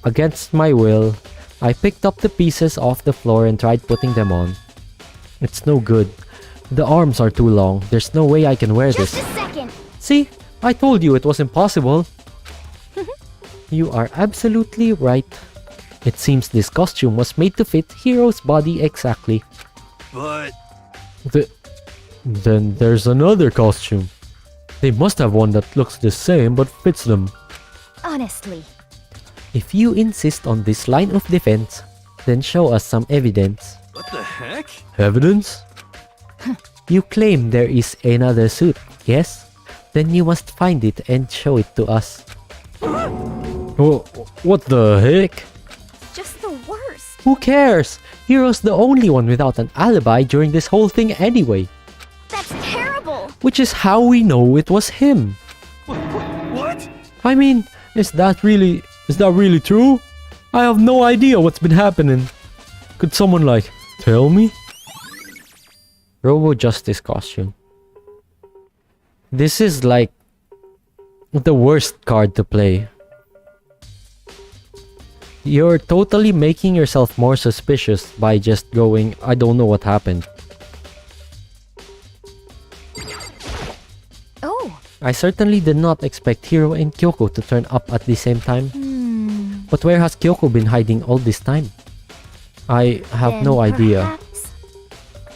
Against my will, I picked up the pieces off the floor and tried putting them on. It's no good. The arms are too long. There's no way I can wear Just this. a second. See? I told you it was impossible. You are absolutely right. It seems this costume was made to fit Hero's body exactly. But Then there's another costume. They must have one that looks the same but fits them. Honestly. If you insist on this line of defense, then show us some evidence. what the heck? Evidence? You claim there is another suit, yes? Then you must find it and show it to us. Oh, what the heck? Just the worst. Who cares? Hero's the only one without an alibi during this whole thing anyway. That's terrible. Which is how we know it was him. What? I mean, is that really true? I have no idea what's been happening. Could someone like tell me? Robo Justice costume. This is like the worst card to play. You're totally making yourself more suspicious by just going, I don't know what happened. Oh. I certainly did not expect Hiro and Kyoko to turn up at the same time. But where has Kyoko been hiding all this time? I have Then no idea. perhaps-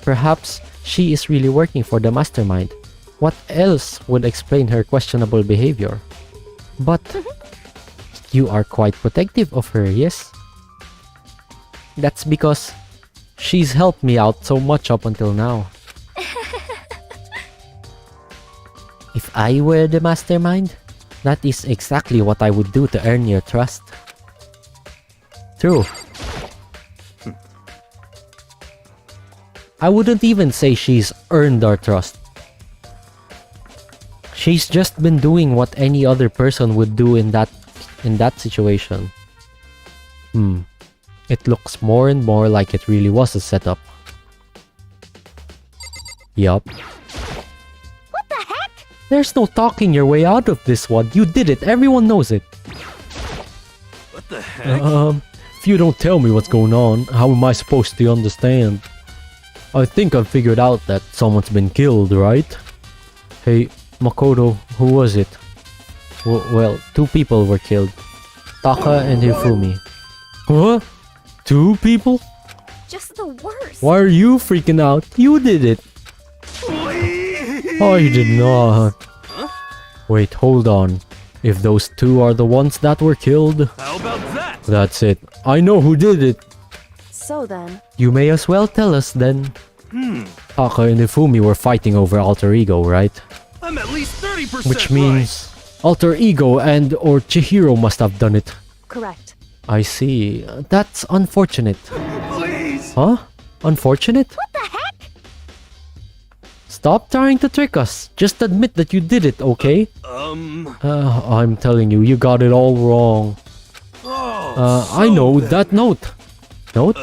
Perhaps she is really working for the mastermind. What else would explain her questionable behavior? But you are quite protective of her, yes? That's because she's helped me out so much up until now. If I were the mastermind, that is exactly what I would do to earn your trust. True. I wouldn't even say she's earned our trust. She's just been doing what any other person would do in that situation. It looks more and more like it really was a setup. Yup. What the heck? There's no talking your way out of this one. You did it. Everyone knows it. What the heck? If you don't tell me what's going on, how am I supposed to understand? I think I've figured out that someone's been killed, right? Hey, Makoto, who was it? Well, two people were killed. Taka and Hifumi. What? Two people? Just the worst. Why are you freaking out? You did it. I did not. Wait, hold on. If those two are the ones that were killed, How about that? that's it. I know who did it. So then, You may as well tell us then. Taka and Hifumi were fighting over alter ego, right? I'm at least 30% Which means alter ego and or Chihiro must have done it. correct. I see. That's unfortunate. right. Please. Huh? Unfortunate? What the heck? Stop trying to trick us. Just admit that you did it, okay? I'm telling you, you got it all wrong. I know that note. Note?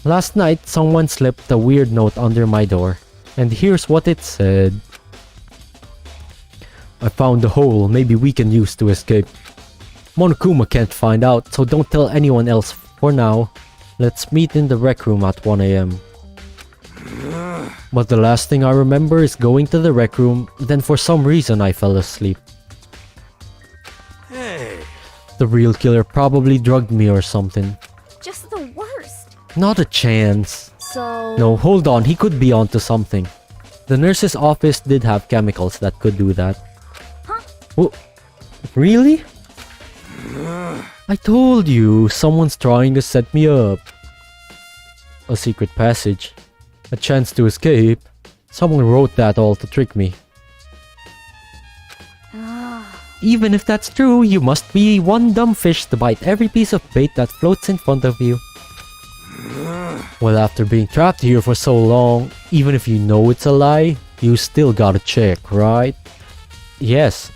Last night, someone slipped a weird note under my door. And here's what it said. I found a hole maybe we can use to escape. Monokuma can't find out, so don't tell anyone else for now. Let's meet in the rec room at 1 AM. But the last thing I remember is going to the rec room, then for some reason I fell asleep. Hey. The real killer probably drugged me or something. Just the worst. Not a chance. So, No, hold on, he could be onto something. The nurse's office did have chemicals that could do that. Huh? Oh, really? I told you, someone's trying to set me up. A secret passage. A chance to escape. Someone wrote that all to trick me. Even if that's true, you must be one dumb fish to bite every piece of bait that floats in front of you. Well, after being trapped here for so long, even if you know it's a lie, you still gotta check, right? Yes,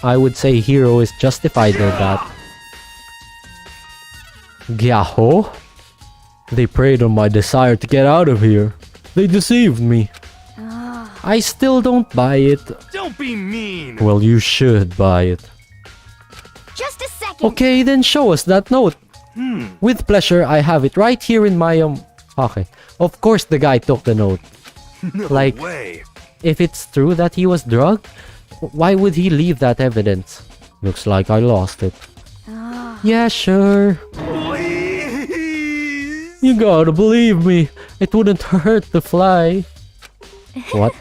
I would say Hiro is justified in that. Gyaho? They preyed on my desire to get out of here. They deceived me. I still don't buy it. Don't be mean. Well, you should buy it. second. Okay, then show us that note. With pleasure, I have it right here in my Okay. Of course the guy took the note. No Like- way. If it's true that he was drugged, why would he leave that evidence? Looks like I lost it. Yeah, sure. Please. You gotta believe me. It wouldn't hurt to fly. What?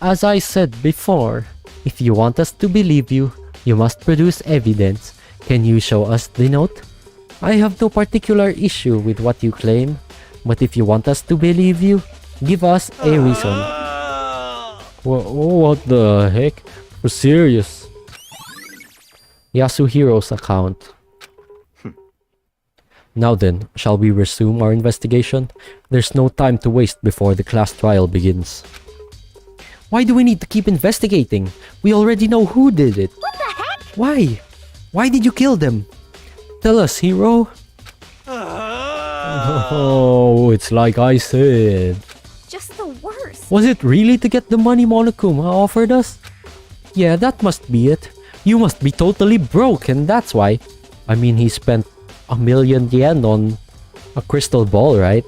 As I said before, if you want us to believe you, you must produce evidence. Can you show us the note? I have no particular issue with what you claim, but if you want us to believe you, give us a reason. What the heck? We're serious. Yasuhiro's account. Now then, shall we resume our investigation? There's no time to waste before the class trial begins. Why do we need to keep investigating? We already know who did it. What the heck? Why? Why did you kill them? Tell us, hero. Oh, it's like I said. Just the worst. Was it really to get the money Monokuma offered us? Yeah, that must be it. You must be totally broke, and that's why. I mean, he spent 1,000,000 yen on a crystal ball, right?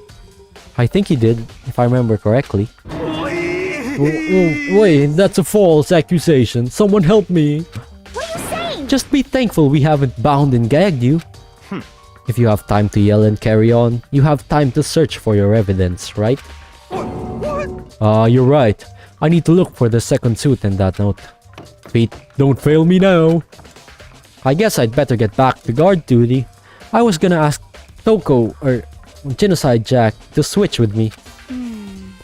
I think he did, if I remember correctly. Wait, that's a false accusation. Someone help me. What are you saying? Just be thankful we haven't bound and gagged you. If you have time to yell and carry on, you have time to search for your evidence, right? You're right. I need to look for the second suit in that note. Pete, don't fail me now. I guess I'd better get back to guard duty. I was gonna ask Toko, or Genocide Jack, to switch with me.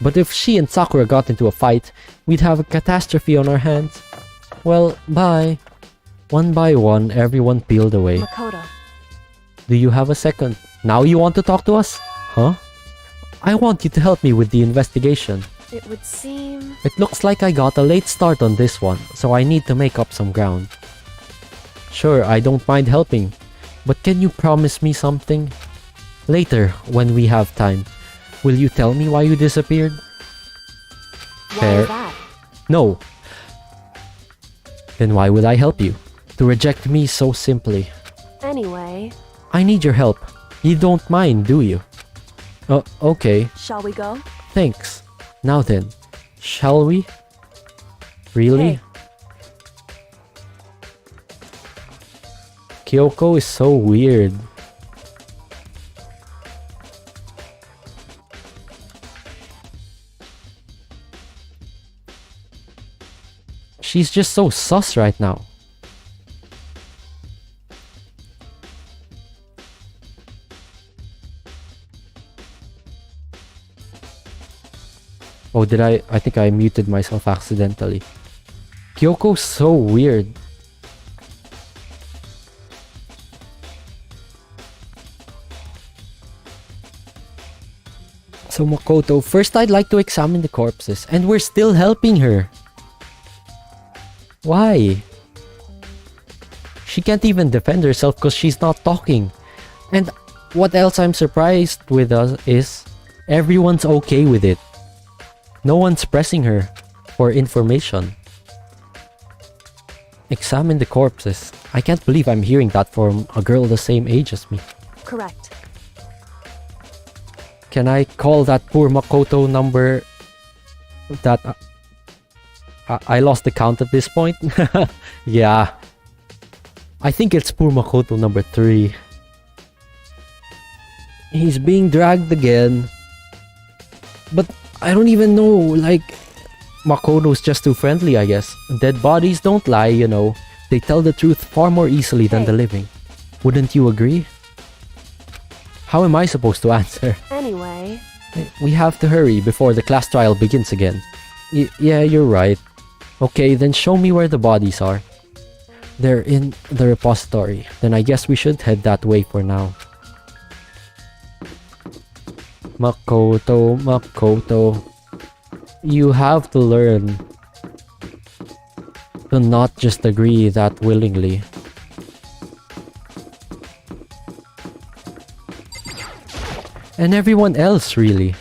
But if she and Sakura got into a fight, we'd have a catastrophe on our hands. Well, bye. One by one, everyone peeled away. Makoto. Do you have a second? Now you want to talk to us? Huh? I want you to help me with the investigation. It would seem... It looks like I got a late start on this one, so I need to make up some ground. Sure, I don't mind helping, but can you promise me something? Later, when we have time, will you tell me why you disappeared? Why Fair. is that? No. Then why would I help you? To reject me so simply. Anyway, I need your help. You don't mind, do you? Okay. shall we go? Thanks. Now then, shall we? Really? Hey. Kyoko is so weird. She's just so sus right now. Oh, did I think I muted myself accidentally. Kyoko's so weird. So Makoto, first I'd like to examine the corpses, and we're still helping her. Why? She can't even defend herself because she's not talking. And what else I'm surprised with us is everyone's okay with it. No one's pressing her for information. Examine the corpses. I can't believe I'm hearing that from a girl the same age as me. Correct. Can I call that poor Makoto number... that... I lost the count at this point? Yeah. I think it's poor Makoto number 3. He's being dragged again. But I don't even know, like... Makoto's just too friendly, I guess. Dead bodies don't lie, you know. They tell the truth far more easily than the living. Wouldn't you agree? How am I supposed to answer? Anyway, We have to hurry before the class trial begins again. Yeah, you're right. Okay, then show me where the bodies are. They're in the repository. Then I guess we should head that way for now. Makoto, Makoto. You have to learn to not just agree that willingly. And everyone else, really.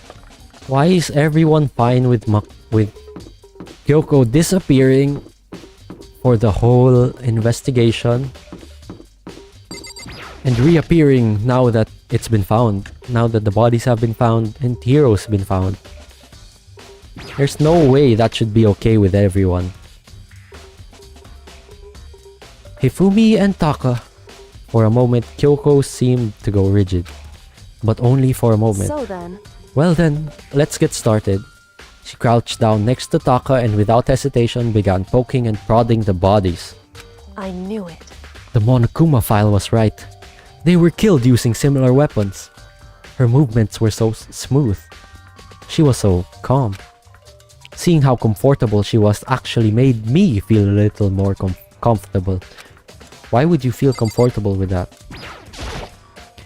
Why is everyone fine with Kyoko disappearing for the whole investigation? and reappearing now that it's been found. Now that the bodies have been found and Hiro's been found. There's no way that should be okay with everyone. Hifumi and Taka. For a moment, Kyoko seemed to go rigid. But only for a moment. So then... Well then, let's get started. She crouched down next to Taka and without hesitation began poking and prodding the bodies. I knew it. The Monokuma file was right. They were killed using similar weapons. Her movements were so smooth. She was so calm. Seeing how comfortable she was actually made me feel a little more comfortable. Why would you feel comfortable with that?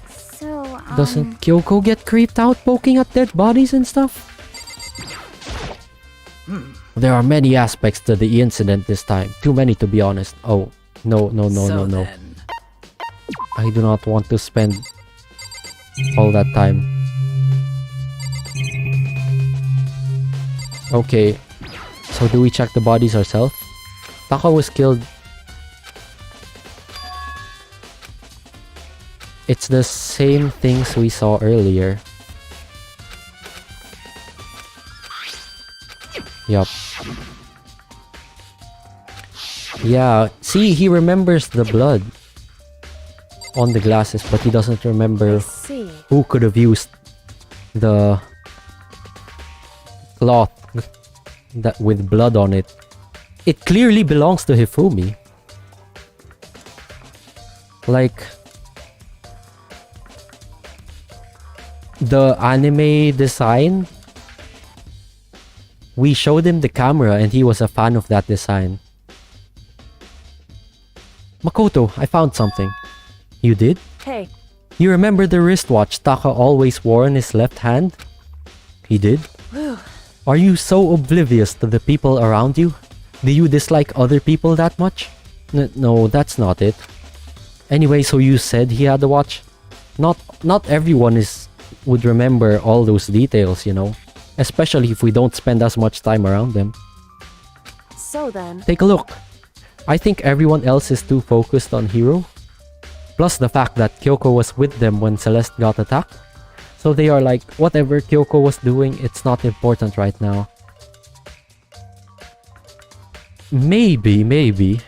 So, Doesn't Kyoko get creeped out poking at dead bodies and stuff? There are many aspects to the incident this time. Too many to be honest. Oh, no. I do not want to spend all that time. Okay, so do we check the bodies ourselves? Taka was killed. It's the same things we saw earlier. Yup. Yeah, see, he remembers the blood on the glasses, but he doesn't remember I see. who could have used the cloth that with blood on it. It clearly belongs to Hifumi. Like the anime design, we showed him the camera and he was a fan of that design. Makoto, I found something. You did? Hey, You remember the wristwatch Taka always wore in his left hand? He did? whew. Are you so oblivious to the people around you? Do you dislike other people that much? No, that's not it. Anyway, so you said he had a watch? Not everyone would remember all those details, you know? Especially if we don't spend as much time around them. So then... Take a look. I think everyone else is too focused on Hiro. Plus the fact that Kyoko was with them when Celeste got attacked. So they are like, whatever Kyoko was doing, it's not important right now. Maybe.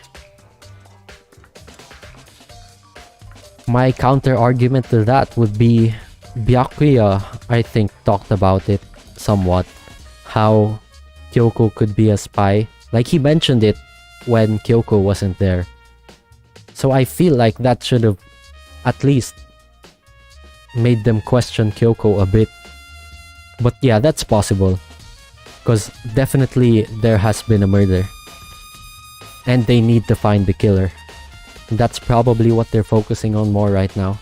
My counter argument to that would be Byakuya, I think, talked about it somewhat. How Kyoko could be a spy. Like he mentioned it when Kyoko wasn't there. So I feel like that should have at least made them question Kyoko a bit. But yeah, that's possible. Because definitely there has been a murder. And they need to find the killer. That's probably what they're focusing on more right now.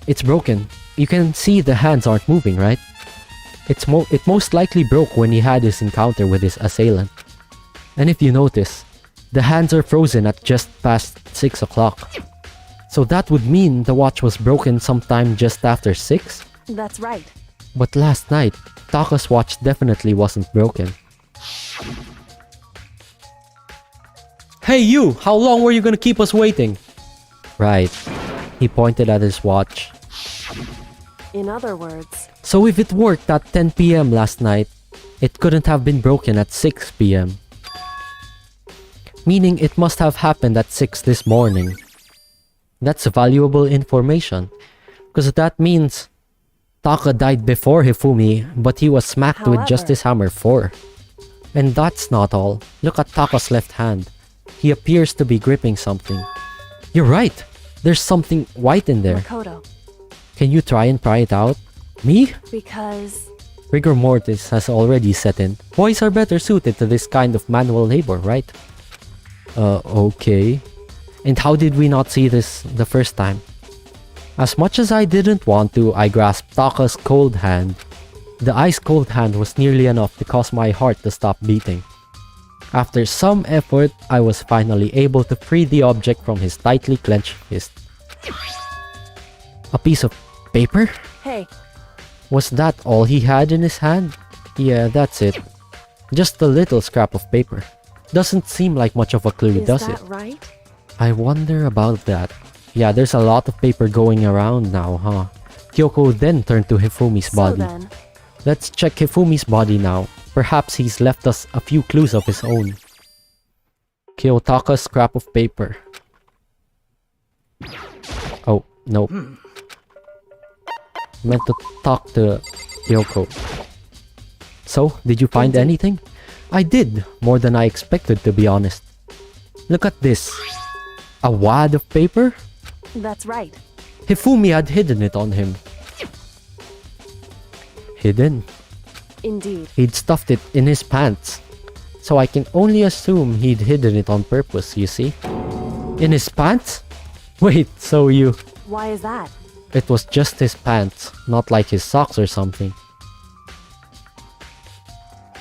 It's broken. You can see the hands aren't moving, right? It most likely broke when he had his encounter with his assailant. And if you notice, the hands are frozen at just past 6 o'clock. So that would mean the watch was broken sometime just after 6? That's right. But last night, Taka's watch definitely wasn't broken. Hey you! How long were you gonna keep us waiting? Right. He pointed at his watch. In other words... So if it worked at 10 PM last night, it couldn't have been broken at 6 PM. Meaning it must have happened at 6 this morning. That's valuable information. Because that means Taka died before Hifumi, but he was smacked with However- Justice Hammer 4. And that's not all. Look at Taka's left hand. He appears to be gripping something. You're right! There's something white in there. Makoto. Can you try and pry it out? Me? Because... Rigor mortis has already set in. Boys are better suited to this kind of manual labor, right? Okay. And how did we not see this the first time? As much as I didn't want to, I grasped Taka's cold hand. The ice-cold hand was nearly enough to cause my heart to stop beating. After some effort, I was finally able to free the object from his tightly clenched fist. A piece of paper? Hey, Was that all he had in his hand? Yeah, that's it. Just a little scrap of paper. Doesn't seem like much of a clue, is does that it? right? I wonder about that. Yeah, there's a lot of paper going around now, huh? Kyoko then turned to Hifumi's So body. then, Let's check Hifumi's body now. Perhaps he's left us a few clues of his own. Kiyotaka's scrap of paper. Oh, no. Meant to talk to Kyoko. So, did you find Indeed. anything? I did, more than I expected, to be honest. Look at this. A wad of paper? that's right. Hifumi had hidden it on him. Hidden? Indeed. He'd stuffed it in his pants. So I can only assume he'd hidden it on purpose, you see? In his pants? Wait, so you... Why is that? It was just his pants, not like his socks or something.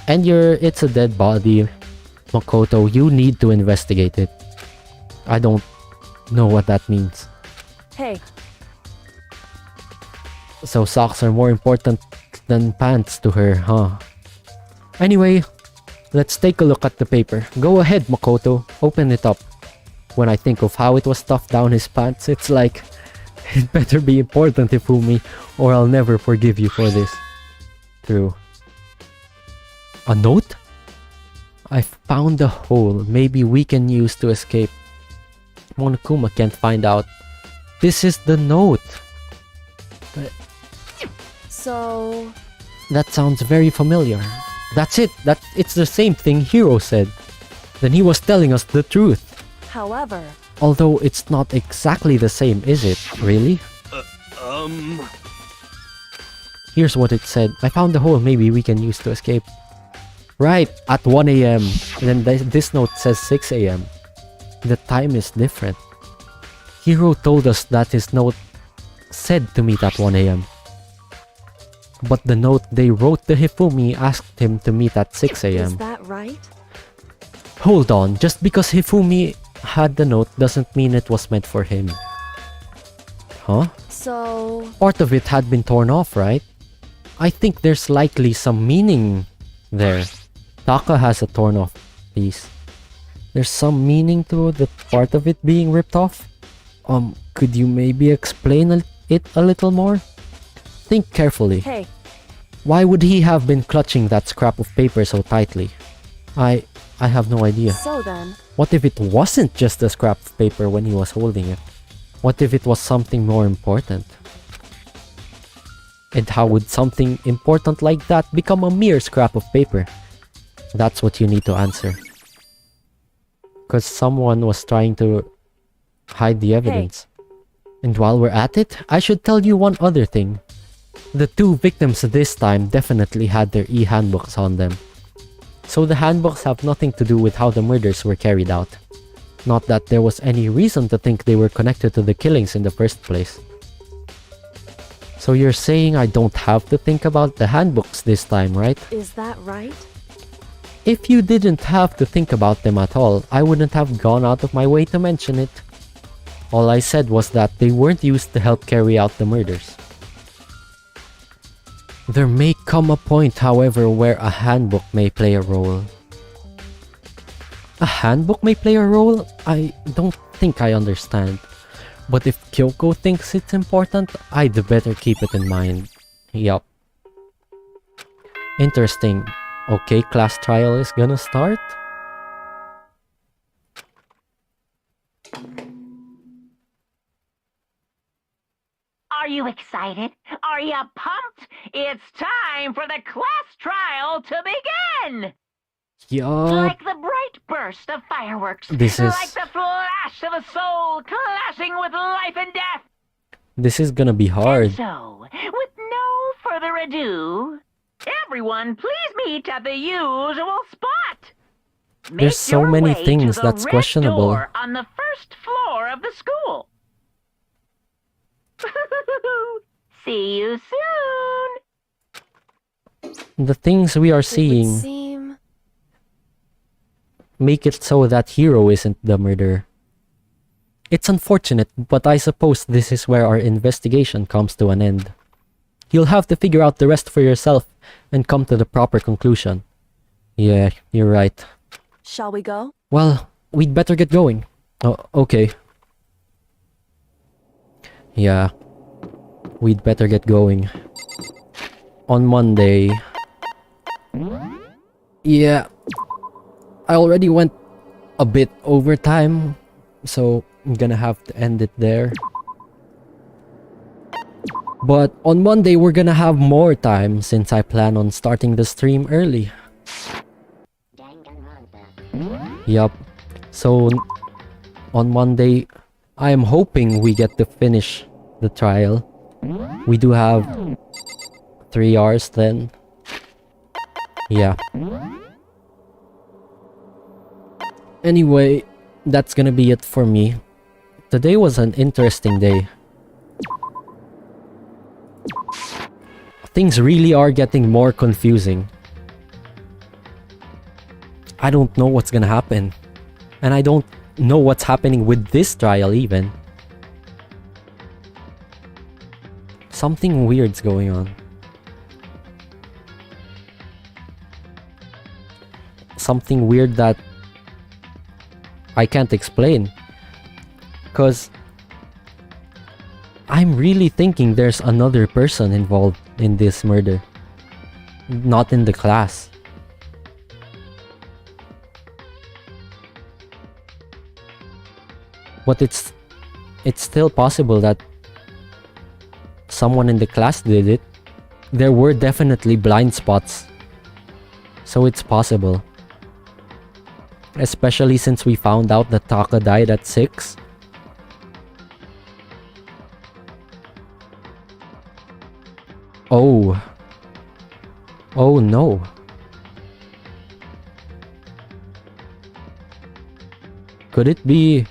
And it's a dead body. Makoto, you need to investigate it. I don't know what that means. Hey, So socks are more important than pants to her, huh? Anyway, let's take a look at the paper. Go ahead, Makoto. Open it up. When I think of how it was stuffed down his pants, it's like... It better be important, Hifumi, or I'll never forgive you for this. True. A note? I found a hole maybe we can use to escape. Monokuma can't find out. This is the note. so... That sounds very familiar. That's it. It's the same thing Hiro said. Then he was telling us the truth. However, Although it's not exactly the same, is it? Really? Here's what it said. I found a hole maybe we can use to escape. Right, at 1 AM. And then this note says 6 AM. The time is different. Hiro told us that his note said to meet at 1 AM. But the note they wrote to Hifumi asked him to meet at 6 is AM. that right? Hold on, just because Hifumi had the note doesn't mean it was meant for him. Huh? So... Part of it had been torn off, right? I think there's likely some meaning there. Taka has a torn off piece. There's some meaning to the part of it being ripped off? Could you maybe explain it a little more? Think carefully. Hey, Why would he have been clutching that scrap of paper so tightly? I have no idea. so then... What if it wasn't just a scrap of paper when he was holding it? What if it was something more important? And how would something important like that become a mere scrap of paper? That's what you need to answer. Because someone was trying to hide the evidence. And while we're at it, I should tell you one other thing. The two victims this time definitely had their e-handbooks on them. So the handbooks have nothing to do with how the murders were carried out. Not that there was any reason to think they were connected to the killings in the first place. So you're saying I don't have to think about the handbooks this time, right? Is that right? If you didn't have to think about them at all, I wouldn't have gone out of my way to mention it. All I said was that they weren't used to help carry out the murders. There may come a point, however, where a handbook may play a role. A handbook may play a role? I don't think I understand. But if Kyoko thinks it's important, I'd better keep it in mind. Yup. Interesting. Okay, class trial is gonna start? Are you excited? Are you pumped? It's time for the class trial to begin! Yup. Like the bright burst of fireworks. This is- Like the flash of a soul clashing with life and death. This is gonna be hard. And so, with no further ado, everyone please meet at the usual spot. Make There's so your many way things to the that's red questionable. door on the first floor of the school. See you soon. The things we are It would seeing seem... make it so that Hiro isn't the murderer. It's unfortunate, but I suppose this is where our investigation comes to an end. You'll have to figure out the rest for yourself and come to the proper conclusion. Yeah, you're right. Shall we go? Well, we'd better get going. Oh, okay. Yeah. We'd better get going. On Monday. Yeah. I already went a bit over time, so I'm gonna have to end it there. But on Monday, we're gonna have more time since I plan on starting the stream early. Yup. So, on Monday, I am hoping we get to finish the trial. We do have 3 hours then. Yeah. Anyway, that's gonna be it for me. Today was an interesting day. Things really are getting more confusing. I don't know what's gonna happen. And I don't know what's happening with this trial even. Something weird's going on. Something weird that I can't explain. 'Cause I'm really thinking there's another person involved in this murder. Not in the class. But it's still possible that someone in the class did it. There were definitely blind spots. So it's possible. Especially since we found out that Taka died at 6. Oh. Oh no. Could it be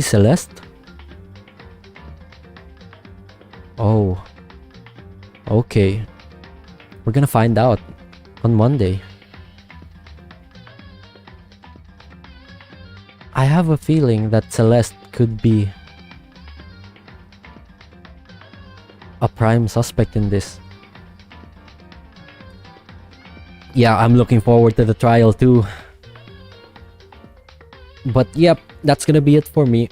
Celeste? Oh. Okay. We're gonna find out on Monday. I have a feeling that Celeste could be a prime suspect in this. Yeah, I'm looking forward to the trial too. But yep, that's gonna be it for me.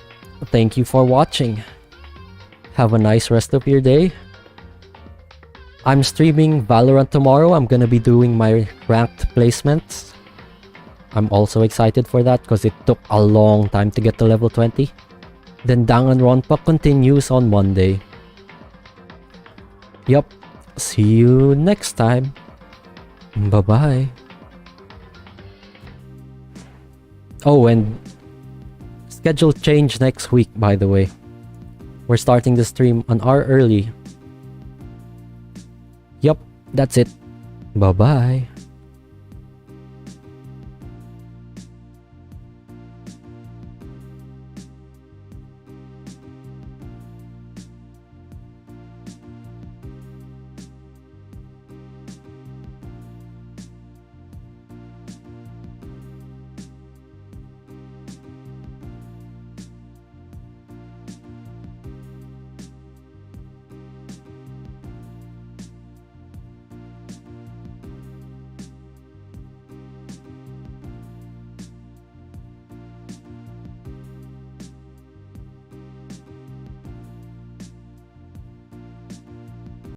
Thank you for watching. Have a nice rest of your day. I'm streaming Valorant tomorrow. I'm gonna be doing my ranked placements. I'm also excited for that because it took a long time to get to level 20. Then Danganronpa continues on Monday. Yup. See you next time. Bye-bye. Oh, and schedule change next week, by the way. We're starting the stream an hour early. Yup, that's it. Bye-bye.